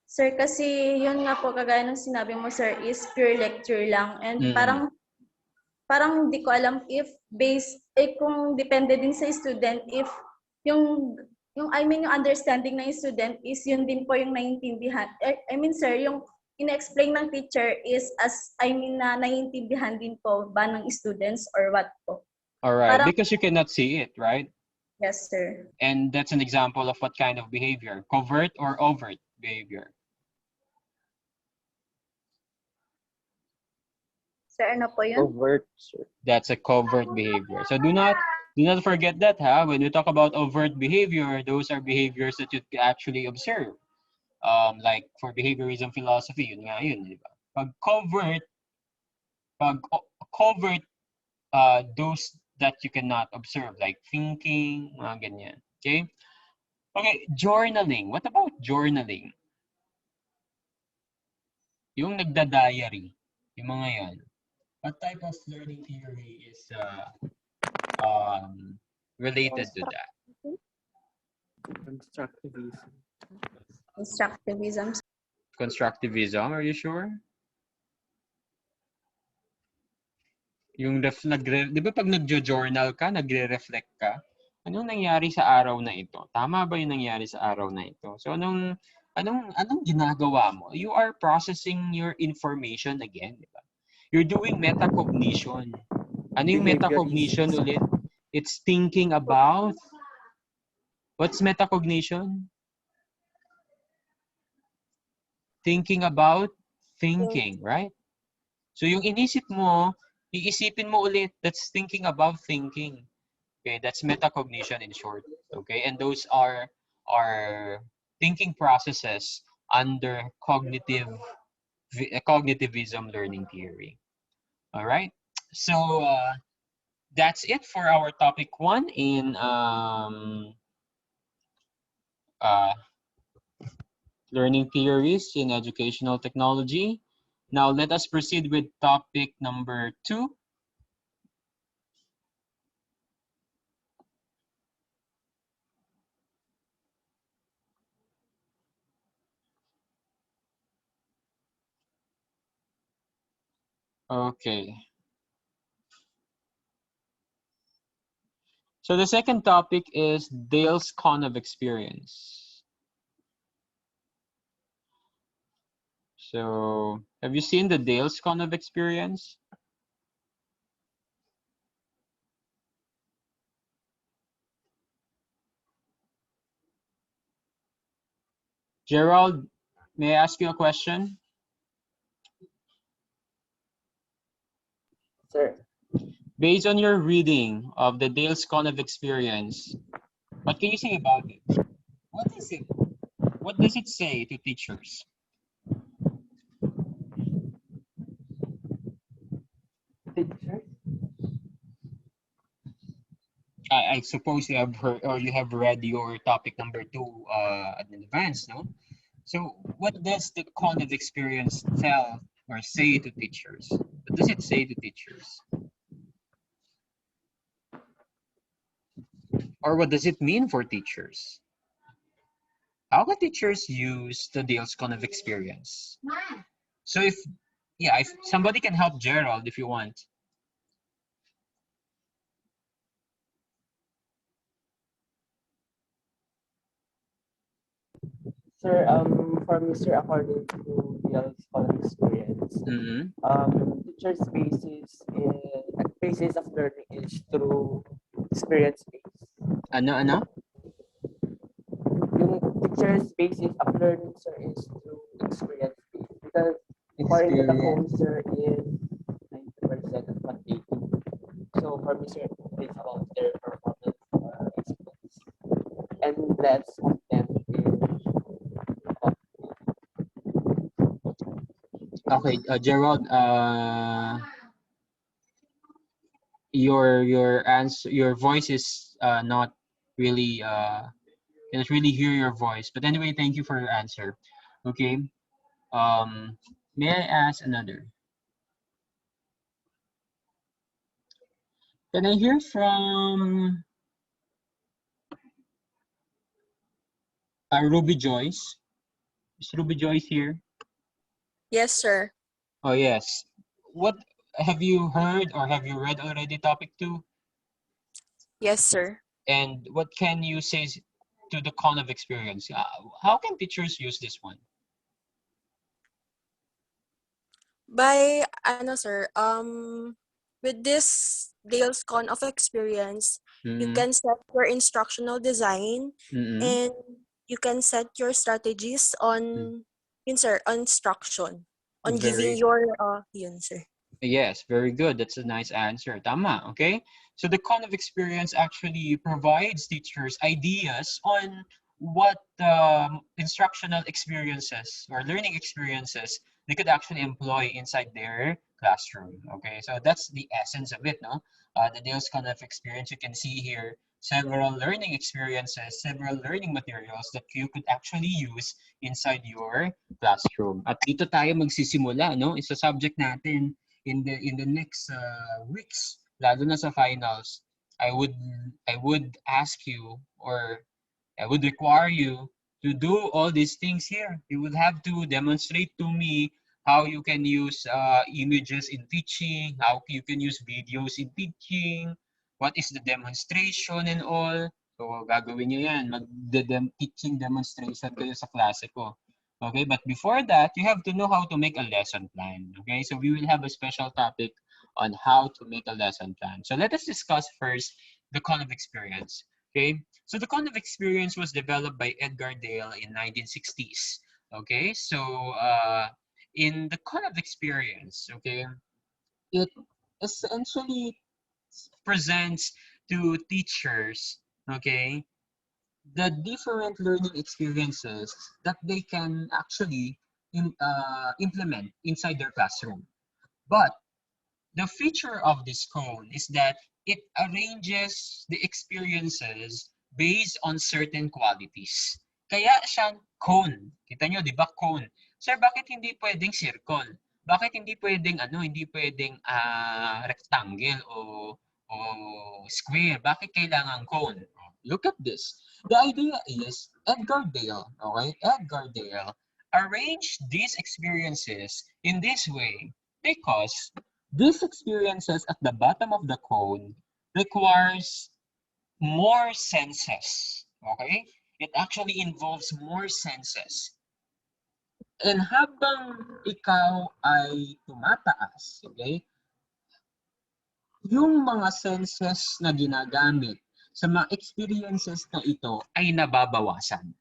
Sir, kasi yun nga po, kagaya ng sinabi mo, sir, is pure lecture lang. And parang hindi ko alam if kung depende din sa student if yung yung understanding ng student is yun din po yung naiintindihan. I mean sir, yung ina-explain ng teacher is na naiintindihan din po ba ng students or what po? All right, Parang, because you cannot see it, right? yes sir. And that's an example of what kind of behavior? Covert or overt behavior? Sir, ano po yun? Overt, sir. That's a covert behavior. So do not forget that, ha? When we talk about overt behavior, those are behaviors that you can actually observe. Like for behaviorism philosophy, yun nga yun, di ba? Pag covert, those that you cannot observe, like thinking, mga ganyan. Okay? Okay, journaling. What about journaling? Yung nagda-diary, yung mga yan. What type of learning theory is related to that? Constructivism. Constructivism. Constructivism, are you sure? Yung di ba pag nagjo-journal ka, nagre-reflect ka, anong nangyari sa araw na ito? Tama ba yung nangyari sa araw na ito? So anong ginagawa mo? You are processing your information again, di ba? You're doing metacognition. Ano yung metacognition ulit? It's thinking about, what's metacognition? Thinking about thinking, right? So yung inisip mo, iisipin mo ulit, that's thinking about thinking. Okay, that's metacognition in short. Okay, and those are thinking processes under cognitivism learning theory. All right, so that's it for our topic 1 in learning theories in educational technology. Now let us proceed with topic number 2. Okay. So the second topic is Dale's Con of Experience. So have you seen the Dale's Con of Experience? Gerald, may I ask you a question? Sir, Based on your reading of the Dale's Con of Experience, what can you say about it? What is it? What does it say to teachers? teacher? I suppose you have heard or you have read your topic number 2 in advance, no? So what does the Con of Experience tell or say to teachers? What does it say to teachers? Or what does it mean for teachers? How can teachers use the Dale's Con of Experience? So if somebody can help Gerald if you want. Sir, for me, sir, according to the scholar experience, teacher's basis of learning is through experience based. Ano? Yung teacher's basis of learning, sir, is through experience based. Because according to the code, sir, is 90% of what they do. So for me, sir, it's about their performance experience. And less of them is Okay, Gerald, your answer, your voice is not really cannot really hear your voice. But anyway, thank you for your answer. Okay. May I ask another? Can I hear from Ruby Joyce? Is Ruby Joyce here? Yes, sir. Oh yes. What have you heard or have you read already? Topic 2. Yes, sir. And what can you say to the con of experience? How can teachers use this one? By sir, with this Dale's con of experience, you Mm-hmm. can set your instructional design Mm-hmm. and you can set your strategies on yun sir, on instruction, on giving Very your yun sir. Yes, very good. That's a nice answer. Tama, okay? So the con of experience actually provides teachers ideas on what instructional experiences or learning experiences they could actually employ inside their classroom. Okay, so that's the essence of it, no? The Dale's con of experience, you can see here several learning experiences, several learning materials that you could actually use inside your classroom. At dito tayo magsisimula, no? Isa subject natin in the next weeks, lalo na sa finals, I would ask you, or I would require you to do all these things here. You would have to demonstrate to me how you can use images in teaching, how you can use videos in teaching, what is the demonstration and all. So gagawin niyo yan, teaching demonstration kayo sa klase ko. Okay, but before that, you have to know how to make a lesson plan. Okay, so we will have a special topic on how to make a lesson plan. So let us discuss first the con of experience. Okay, so the con of experience was developed by Edgar Dale in 1960s. Okay, so in the con of experience, okay, it essentially presents to teachers, okay, the different learning experiences that they can actually implement inside their classroom. But the feature of this cone is that it arranges the experiences based on certain qualities. Kaya siyang cone. Kita nyo, di ba, cone? Sir, bakit hindi pwedeng circle? Bakit hindi pwedeng hindi pwedeng rectangle o square? Bakit kailangan cone? Look at this. The idea is Edgar Dale, okay? Edgar Dale arranged these experiences in this way because these experiences at the bottom of the cone requires more senses. Okay? It actually involves more senses. And habang ikaw ay tumataas, okay, yung mga senses na ginagamit sa mga experiences na ito ay nababawasan.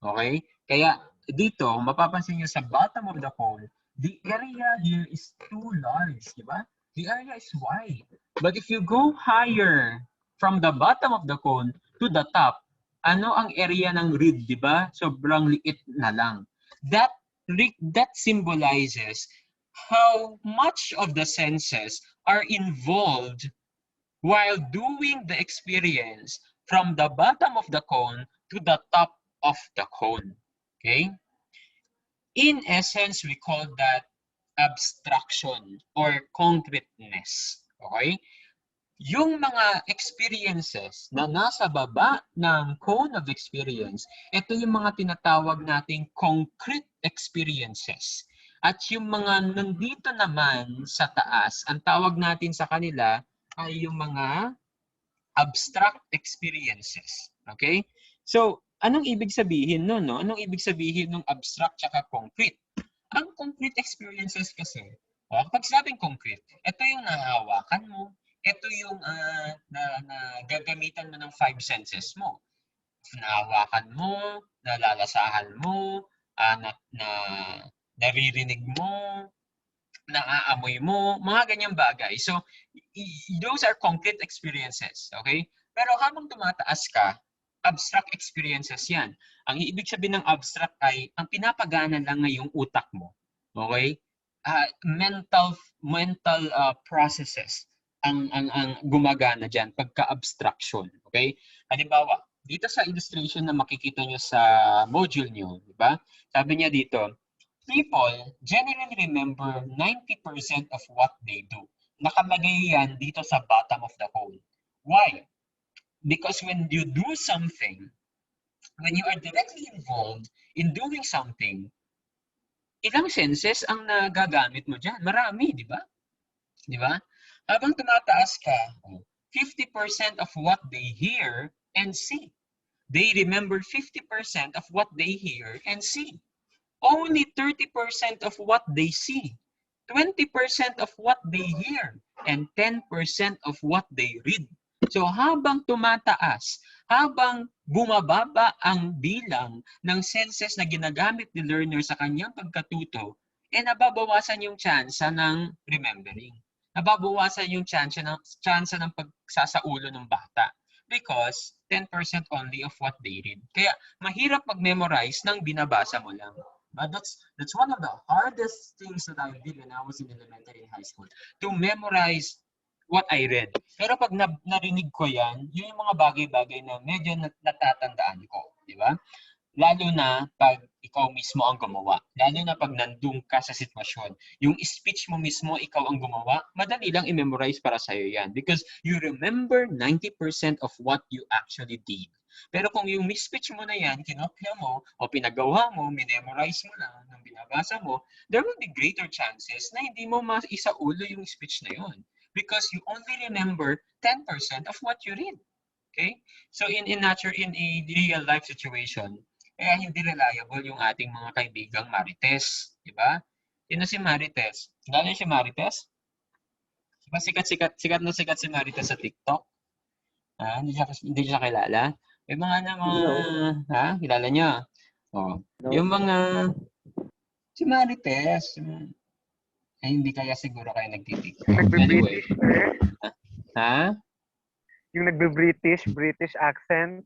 Okay? Kaya dito, mapapansin nyo sa bottom of the cone, the area here is too large, di ba? The area is wide. But if you go higher from the bottom of the cone to the top, ano ang area ng reed, di ba? Sobrang liit na lang. That symbolizes how much of the senses are involved while doing the experience from the bottom of the cone to the top of the cone. Okay? In essence, we call that abstraction or concreteness. Okay? Yung mga experiences na nasa baba ng cone of experience, ito yung mga tinatawag nating concrete experiences. At yung mga nandito naman sa taas, ang tawag natin sa kanila ay yung mga abstract experiences. Okay? So, anong ibig sabihin nun, no? Anong ibig sabihin ng abstract tsaka concrete? Ang concrete experiences kasi, kapag sinabing concrete, ito yung nahahawakan mo, ito yung gagamitan mo ng five senses mo. Nahawakan mo, nalalasahan mo, naririnig mo, naaamoy mo, mga ganyang bagay. So, those are concrete experiences, okay? Pero habang tumataas ka, abstract experiences yan. Ang ibig sabihin ng abstract ay ang pinapagana lang ngayong utak mo, okay? Mental processes ang gumagana diyan pagka-abstraction, okay? Halimbawa, dito sa illustration na makikita nyo sa module nyo, di ba? Sabi niya dito, people generally remember 90% of what they do. Nakalagay yan dito sa bottom of the cone. Why? Because when you do something, when you are directly involved in doing something, ilang senses ang nagagamit mo dyan? Marami, di ba? Di ba? Habang tumataas ka, 50% of what they hear and see. They remember 50% of what they hear and see. Only 30% of what they see, 20% of what they hear, and 10% of what they read. So habang tumataas, habang bumababa ang bilang ng senses na ginagamit ni learner sa kanyang pagkatuto, nababawasan yung tsansa ng remembering. Nababawasan yung tsansa ng pagsasaulo ng bata because 10% only of what they read. Kaya mahirap mag-memorize ng binabasa mo lang. But that's one of the hardest things that I did when I was in elementary and high school, to memorize what I read. Pero pag narinig ko yan, yun yung mga bagay-bagay na medyo natatandaan ko, di ba? Lalo na pag ikaw mismo ang gumawa. Lalo na pag nandun ka sa sitwasyon. Yung speech mo mismo, ikaw ang gumawa, madali lang i-memorize para sa'yo yan. Because you remember 90% of what you actually did. Pero kung yung speech mo na yan, kinopya mo, o pinagawa mo, minemorize mo lang nang binabasa mo, there will be greater chances na hindi mo maisaulo yung speech na yun. Because you only remember 10% of what you read. Okay? So in a real life situation, kaya hindi reliable yung ating mga kaibigang Marites, di ba? Sino si Marites? Kilala si Marites? Diba sikat na sikat si Marites sa TikTok? Hindi siya kilala? May mga kilala niya? Oh. No. Yung mga si Marites, hindi kaya siguro kayo nagtitiktok. Anyway. Nagbe-British, sir. Ha? Yung nagbe-British accent.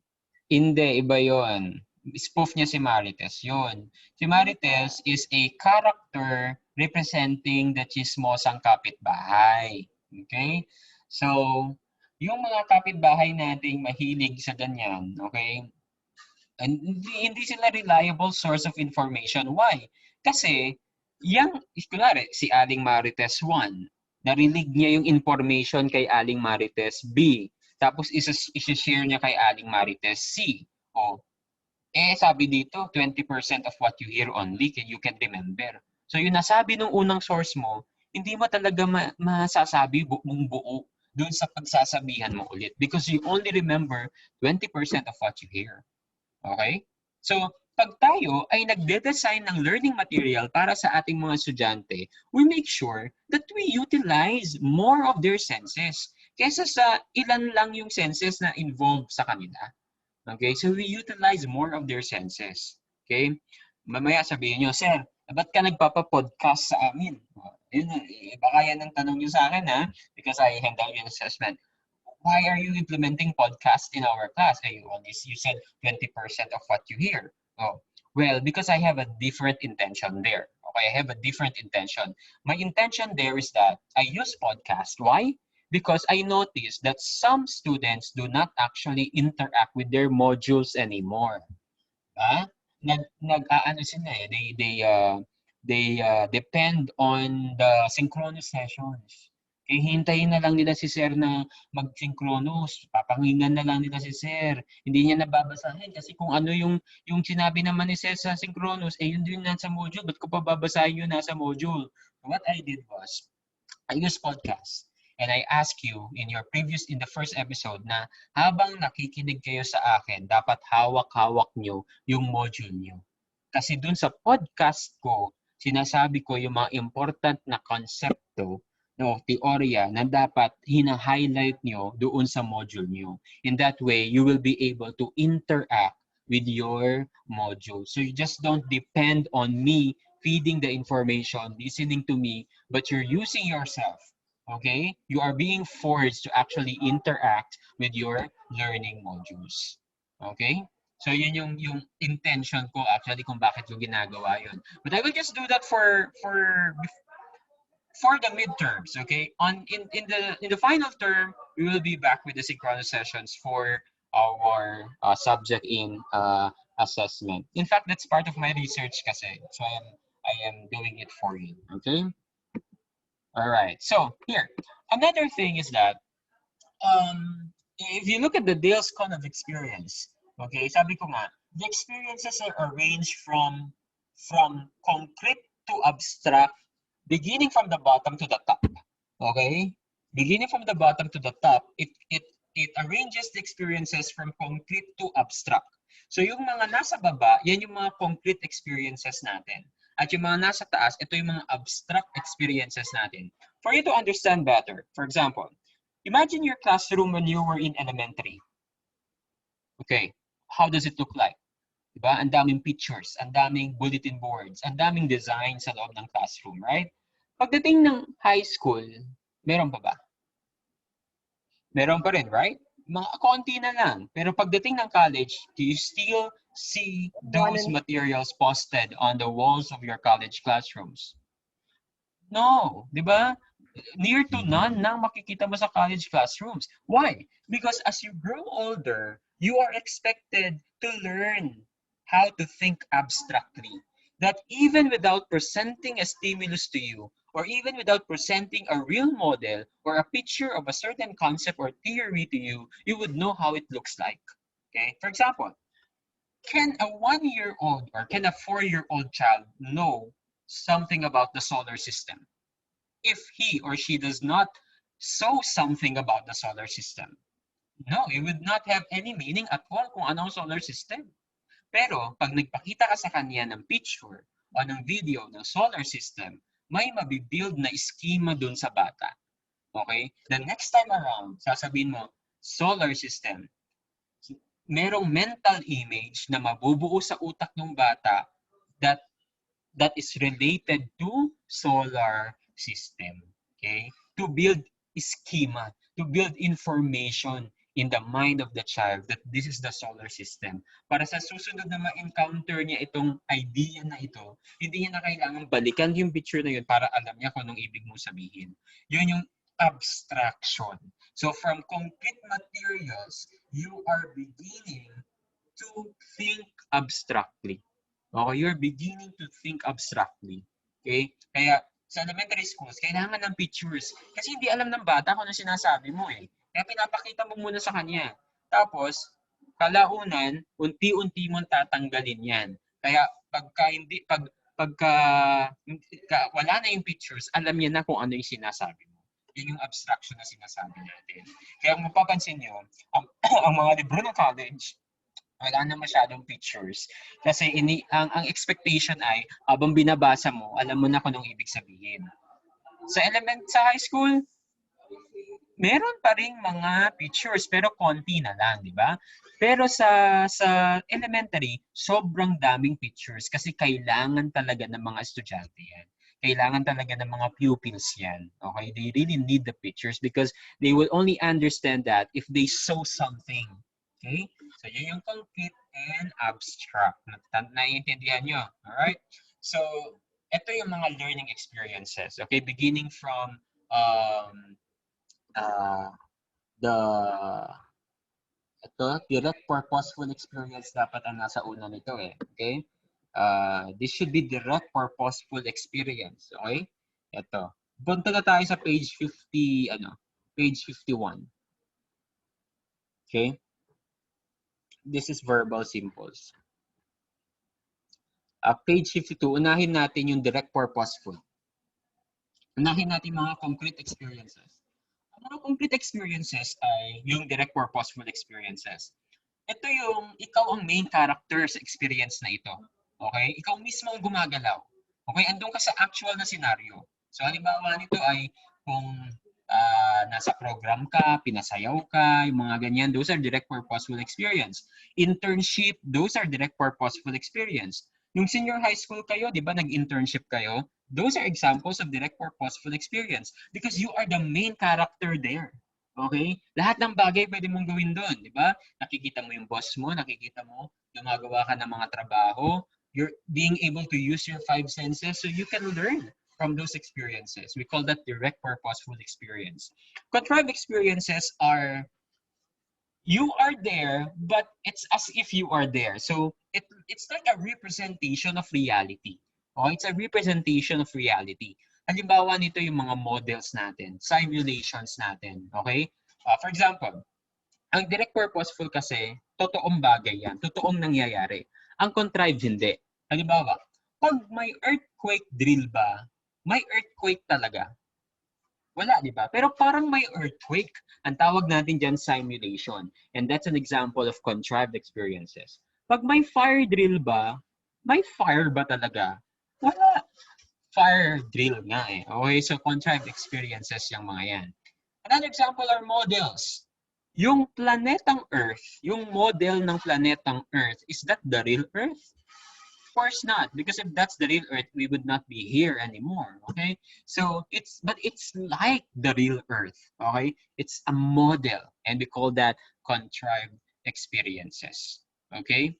Hindi, iba yon. Spoof niya si Marites. Yun. Si Marites is a character representing the chismosang kapitbahay. Okay? So, yung mga kapitbahay nating mahilig sa ganyan, okay? And hindi sila reliable source of information. Why? Kasi, kunwari, si Aling Marites 1, narinig niya yung information kay Aling Marites B. Tapos, isi-share niya kay Aling Marites C. O, sabi dito, 20% of what you hear only you can remember. So yung nasabi nung unang source mo, hindi mo talaga masasabi buong buo dun sa pagsasabihan mo ulit because you only remember 20% of what you hear. Okay? So, pag tayo ay nagde-design ng learning material para sa ating mga estudyante, we make sure that we utilize more of their senses kaysa sa ilan lang yung senses na involved sa kanila. Okay, so we utilize more of their senses. Okay? Mamaya sabihin nyo, Sir, ba't ka nagpapa-podcast sa amin? Yun, baka yan ang tanong nyo sa akin, ha? Because I handle your assessment. Why are you implementing podcast in our class? You said 20% of what you hear. Oh, well, because I have a different intention there. Okay, I have a different intention. My intention there is that I use podcast. Why? Because I noticed that some students do not actually interact with their modules anymore. Nag-aano sila they depend on the synchronous sessions. Kaya hintayin na lang nila si Sir na mag-synchronous. Papanghingan na lang nila si Sir. Hindi niya nababasahin kasi kung ano yung sinabi naman ni Sir sa synchronous, yun din nasa module. Ba't ko pa babasahin yun nasa module? What I did was, I use podcast. And I ask you in the first episode na habang nakikinig kayo sa akin, dapat hawak-hawak nyo yung module nyo. Kasi dun sa podcast ko, sinasabi ko yung mga important na konsepto, teorya na dapat hina-highlight nyo doon sa module nyo. In that way, you will be able to interact with your module. So you just don't depend on me feeding the information, listening to me, but you're using yourself. Okay? You are being forced to actually interact with your learning modules. Okay? So yun yung intention ko actually kung bakit ko ginagawa yun. But I will just do that for the midterms, okay? In the final term, we will be back with the synchronous sessions for our subject in assessment. In fact, that's part of my research kasi. So I am doing it for you, okay? All right. So here, another thing is that if you look at the Dale's kind of experience, okay, sabi ko nga, the experiences are arranged from concrete to abstract, beginning from the bottom to the top. Okay? Beginning from the bottom to the top, it arranges the experiences from concrete to abstract. So yung mga nasa baba, yan yung mga concrete experiences natin. At yung mga nasa taas, ito yung mga abstract experiences natin. For you to understand better, for example, imagine your classroom when you were in elementary. Okay, how does it look like? Diba? Ang daming pictures, ang daming bulletin boards, ang daming design sa loob ng classroom, right? Pagdating ng high school, meron pa ba? Meron pa rin, right? Mga konti na lang. Pero pagdating ng college, do you still see those materials posted on the walls of your college classrooms? No, di ba? Near to none nang makikita mo sa college classrooms. Why? Because as you grow older, you are expected to learn how to think abstractly. That even without presenting a stimulus to you, or even without presenting a real model or a picture of a certain concept or theory to you, you would know how it looks like. Okay? For example, can a 1-year-old or can a 4-year-old child know something about the solar system if he or she does not know something about the solar system? No, it would not have any meaning at all kung ano ang solar system. Pero pag nagpakita ka sa kanya ng picture o ng video ng solar system, may mabibuild na schema dun sa bata. Okay? The next time around, sasabihin mo, solar system. Merong mental image na mabubuo sa utak ng bata that is related to solar system. Okay? To build schema, to build information in the mind of the child that this is the solar system. Para sa susunod na ma-encounter niya itong idea na ito, hindi niya na kailangan balikan yung picture na yun para alam niya kung anong ibig mong sabihin. Yun yung abstraction. So from concrete materials, you are beginning to think abstractly. Okay, you're beginning to think abstractly. Okay? Kaya sa elementary schools, kailangan ng pictures. Kasi hindi alam ng bata kung ano sinasabi mo eh. Kaya pinapakita mo muna sa kanya. Tapos, kalaunan, unti-unti mong tatanggalin yan. Kaya pagka wala na yung pictures, alam niya na kung ano yung sinasabi mo. Yun yung abstraction na sinasabi natin. Kaya kung mapapansin nyo, ang mga libro ng college, wala na masyadong pictures. Kasi ang expectation ay, habang binabasa mo, alam mo na kung anong ibig sabihin. Sa high school, meron pa ring mga pictures, pero konti na lang, di ba? Pero sa elementary, sobrang daming pictures kasi kailangan talaga ng mga estudyante yan. Kailangan talaga ng mga pupils yan. Okay? They really need the pictures because they will only understand that if they saw something. Okay? So, yun yung concrete and abstract. Naiintindihan nyo? Alright? So, ito yung mga learning experiences. Okay? Beginning from direct purposeful experience dapat ang nasa una nito eh. Okay? This should be direct purposeful experience. Okay? Ito. Punta na tayo sa page 50, page 51. Okay? This is verbal symbols. Page 52, unahin natin yung direct purposeful. Unahin natin mga concrete experiences. Ang mga concrete experiences ay yung direct purposeful experiences. Ito yung ikaw ang main character sa experience na ito. Okay? Ikaw mismo ang gumagalaw. Okay? Andun ka sa actual na scenario. So, halimbawa nito ay kung nasa program ka, pinasayaw ka, yung mga ganyan, those are direct purposeful experience. Internship, those are direct purposeful experience. Nung senior high school kayo, di ba, nag-internship kayo, those are examples of direct purposeful experience because you are the main character there. Okay? Lahat ng bagay pwede mong gawin doon, di ba? Nakikita mo yung boss mo, nakikita mo, gumagawa ka ng mga trabaho, you're being able to use your 5 senses so you can learn from those experiences. We call that direct purposeful experience. Contrived experiences are, you are there, but it's as if you are there. So it's like a representation of reality. Oh, it's a representation of reality. Halimbawa nito yung mga models natin, simulations natin. Okay? For example, ang direct purposeful kasi, totoong bagay yan, totoong nangyayari. Ang contrived hindi. Halimbawa, pag may earthquake drill ba, may earthquake talaga. Wala, di ba? Pero parang may earthquake. Ang tawag natin dyan simulation. And that's an example of contrived experiences. Pag may fire drill ba, may fire ba talaga? Wala. Fire drill nga eh. Okay, so contrived experiences yung mga yan. Another example are models. Yung planetang Earth, yung model ng planetang Earth, is that the real Earth? Of course not, because if that's the real Earth, we would not be here anymore. Okay, so it's like the real Earth. Okay, it's a model, and we call that contrived experiences. Okay,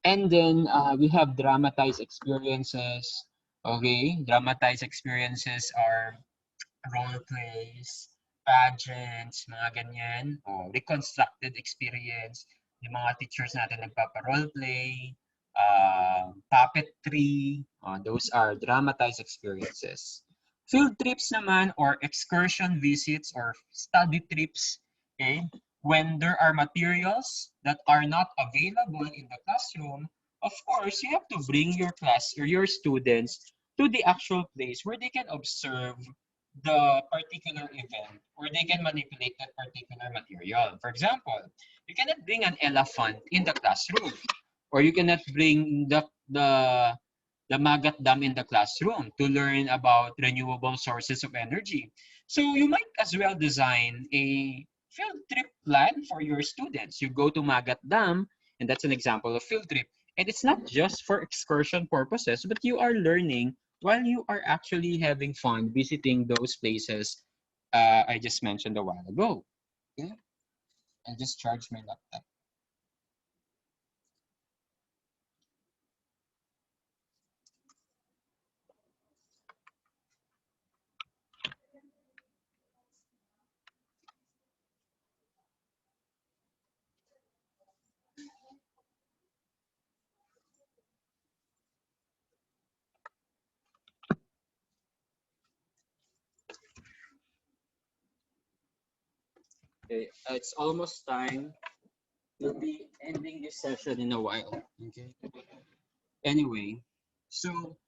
and then we have dramatized experiences. Okay, dramatized experiences are role plays, pageants, mga ganyan, o reconstructed experience. Yung mga teachers natin nagpapa-role play, puppetry, those are dramatized experiences. Field trips naman or excursion visits or study trips, okay? When there are materials that are not available in the classroom, of course, you have to bring your class or your students to the actual place where they can observe the particular event or they can manipulate that particular material. For example, you cannot bring an elephant in the classroom or you cannot bring the Magat Dam in the classroom to learn about renewable sources of energy. So you might as well design a field trip plan for your students. You go to Magat Dam, and that's an example of field trip. And it's not just for excursion purposes, but you are learning while you are actually having fun visiting those places I just mentioned a while ago. Okay? I just charged my laptop. Okay, it's almost time. We'll be ending this session in a while. Okay. Anyway, so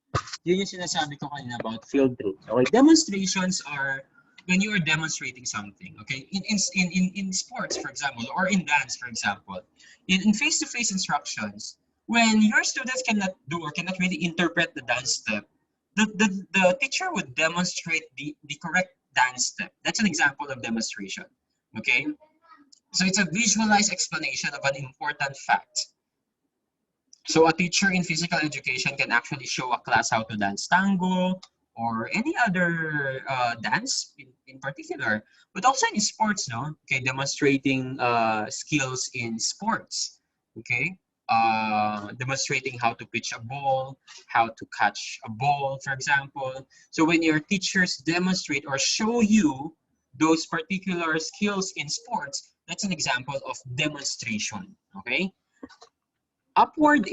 yun yung sinasabi ko kanina about field trips. Okay, demonstrations are when you are demonstrating something. Okay, in sports, for example, or in dance, for example, in face-to-face instructions, when your students cannot do or cannot really interpret the dance step, the teacher would demonstrate the correct dance step. That's an example of demonstration. Okay, so it's a visualized explanation of an important fact. So a teacher in physical education can actually show a class how to dance tango or any other dance in particular, but also in sports, no? Okay, demonstrating skills in sports, okay? Demonstrating how to pitch a ball, how to catch a ball, for example. So when your teachers demonstrate or show you those particular skills in sports, that's an example of demonstration, okay? Upward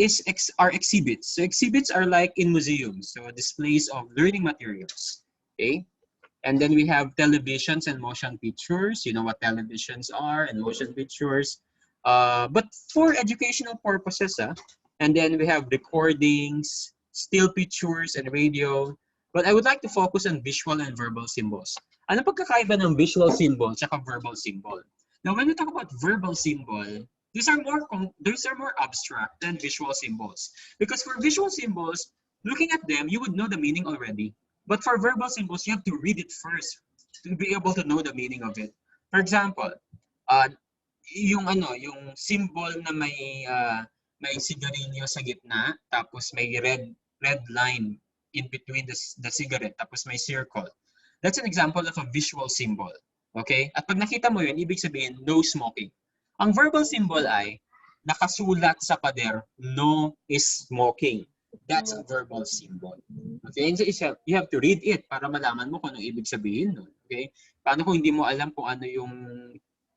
are exhibits. So exhibits are like in museums, so displays of learning materials. Okay, and then we have televisions and motion pictures. You know what televisions are and motion pictures, but for educational purposes. And then we have recordings, still pictures, and radio. But I would like to focus on visual and verbal symbols. Ano pagkakaiba ng visual symbol at verbal symbol? Now, when we talk about verbal symbol, these are more abstract than visual symbols. Because for visual symbols, looking at them, you would know the meaning already. But for verbal symbols, you have to read it first to be able to know the meaning of it. For example, yung symbol na may sigarilyo sa gitna, tapos may red line in between the cigarette, tapos may circle. That's an example of a visual symbol. Okay? At pag nakita mo yun, ibig sabihin, no smoking. Ang verbal symbol ay nakasulat sa pader, no smoking. That's a verbal symbol. Okay? And so you have to read it para malaman mo kung anong ibig sabihin nun. Okay? Paano kung hindi mo alam kung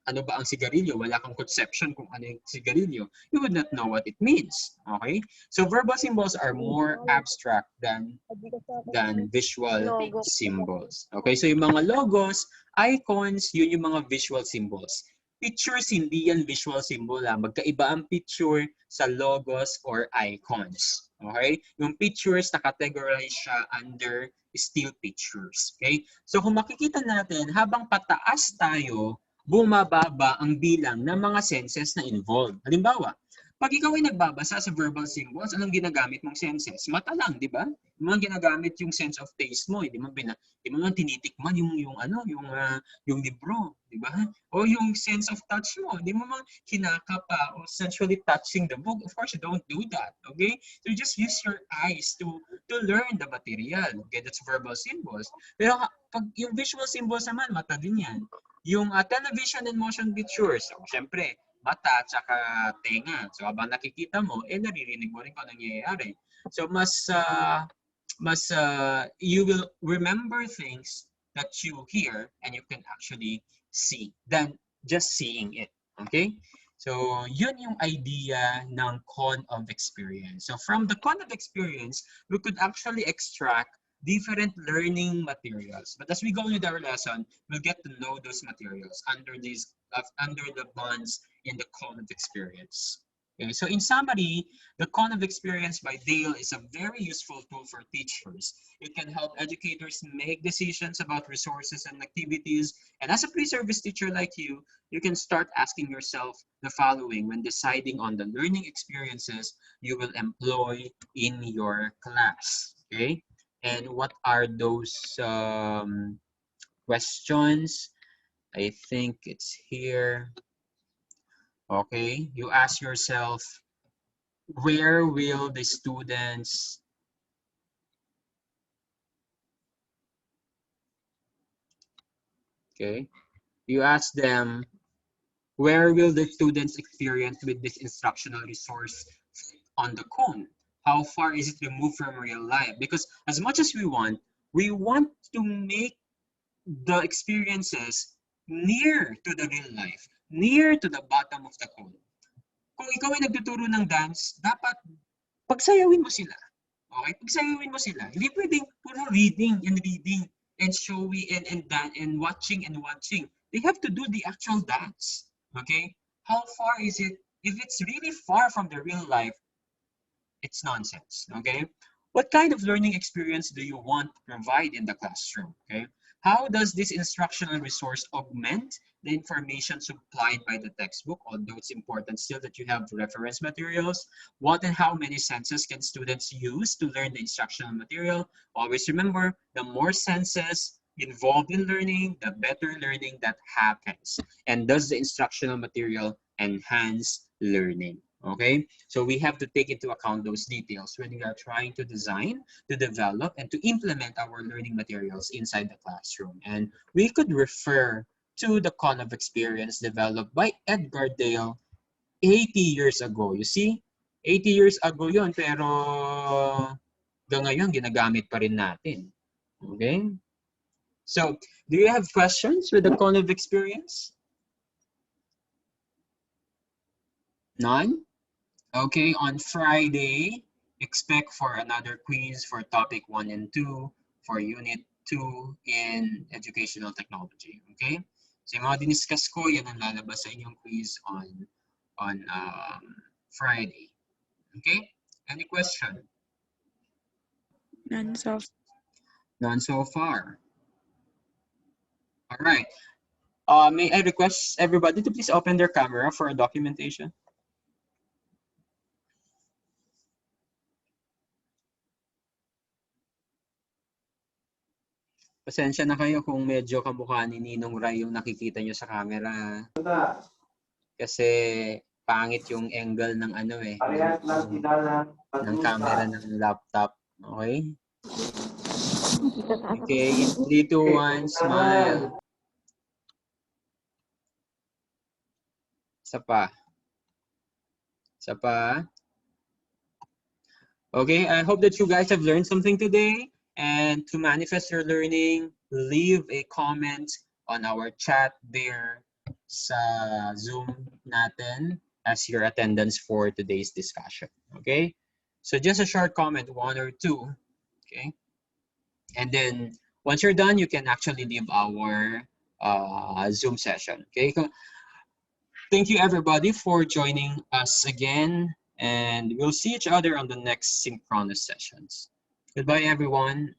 ano ba ang sigarilyo? Wala kang conception kung ano yung sigarilyo. You would not know what it means. Okay? So verbal symbols are more abstract than visual symbols. Okay? So yung mga logos, icons, yun yung mga visual symbols. Pictures, hindi yan visual symbol. Magkaiba ang picture sa logos or icons. Okay? Yung pictures, na-categorize siya under still pictures. Okay? So kung makikita natin, habang pataas tayo, bumababa ang bilang ng mga senses na involved. Halimbawa, pag ikaw ay nagbabasa sa verbal symbols, anong ginagamit mong senses? Mata lang, di ba? Hindi mo ginagamit yung sense of taste mo. Hindi mo man tinitikman yung libro, di ba? O yung sense of touch mo. Hindi mo man kinakapa o sensually touching the book. Of course, you don't do that. Okay? So just use your eyes to learn the material. Okay? That's verbal symbols. Pero pag yung visual symbols naman, mata din yan. Yung television and motion pictures, so, syempre, mata at saka tenga. So habang nakikita mo, naririnig mo rin kung anong nangyayari. So you will remember things that you hear and you can actually see than just seeing it. Okay? So yun yung idea ng con of experience. So from the con of experience, we could actually extract different learning materials. But as we go with our lesson, we'll get to know those materials under the bonds in the con of experience. Okay, so in summary, the con of experience by Dale is a very useful tool for teachers. It can help educators make decisions about resources and activities. And as a pre-service teacher like you can start asking yourself the following when deciding on the learning experiences you will employ in your class. Okay, and what are those questions? I think it's here. Okay, you ask yourself, where will the students you ask them, where will the students experience with this instructional resource on the cone? How far is it removed from real life? Because as much as we want to make the experiences near to the real life, near to the bottom of the cone. Kung ikaw ay nagtuturo ng dance, dapat pagsayawin mo sila. Okay? Pagsayawin mo sila. Hindi pwedeng puro reading and showing and watching and watching. They have to do the actual dance. Okay? How far is it? If it's really far from the real life, it's nonsense. Okay? What kind of learning experience do you want to provide in the classroom? Okay? How does this instructional resource augment the information supplied by the textbook? Although it's important still that you have reference materials. What and how many senses can students use to learn the instructional material? Always remember, the more senses involved in learning, the better learning that happens. And does the instructional material enhance learning? Okay, so we have to take into account those details when we are trying to design, to develop, and to implement our learning materials inside the classroom. And we could refer to the con of experience developed by Edgar Dale 80 years ago. You see, 80 years ago yon, pero hanggang ngayon ginagamit pa rin natin. Okay, so do you have questions with the con of experience? None? Okay, on Friday, expect for another quiz for topic 1 and 2 for unit 2 in educational technology. Okay? So yung mga diniscuss ko, yan ang lalabas sa inyong quiz on Friday. Okay? Any question? None so None so far. All right. May I request everybody to please open their camera for documentation? Pasensya na kayo kung medyo kamukha ni Ninong Ray yung nakikita nyo sa camera. Kasi pangit yung angle ng ng camera ng laptop. Okay? Okay, in 3, 2, 1, smile. Isa pa. Isa pa. Okay, I hope that you guys have learned something today. And to manifest your learning, leave a comment on our chat there sa Zoom natin as your attendance for today's discussion. Okay? So just a short comment, 1 or 2. Okay? And then once you're done, you can actually leave our Zoom session. Okay? Thank you everybody for joining us again, and we'll see each other on the next synchronous sessions. Goodbye everyone.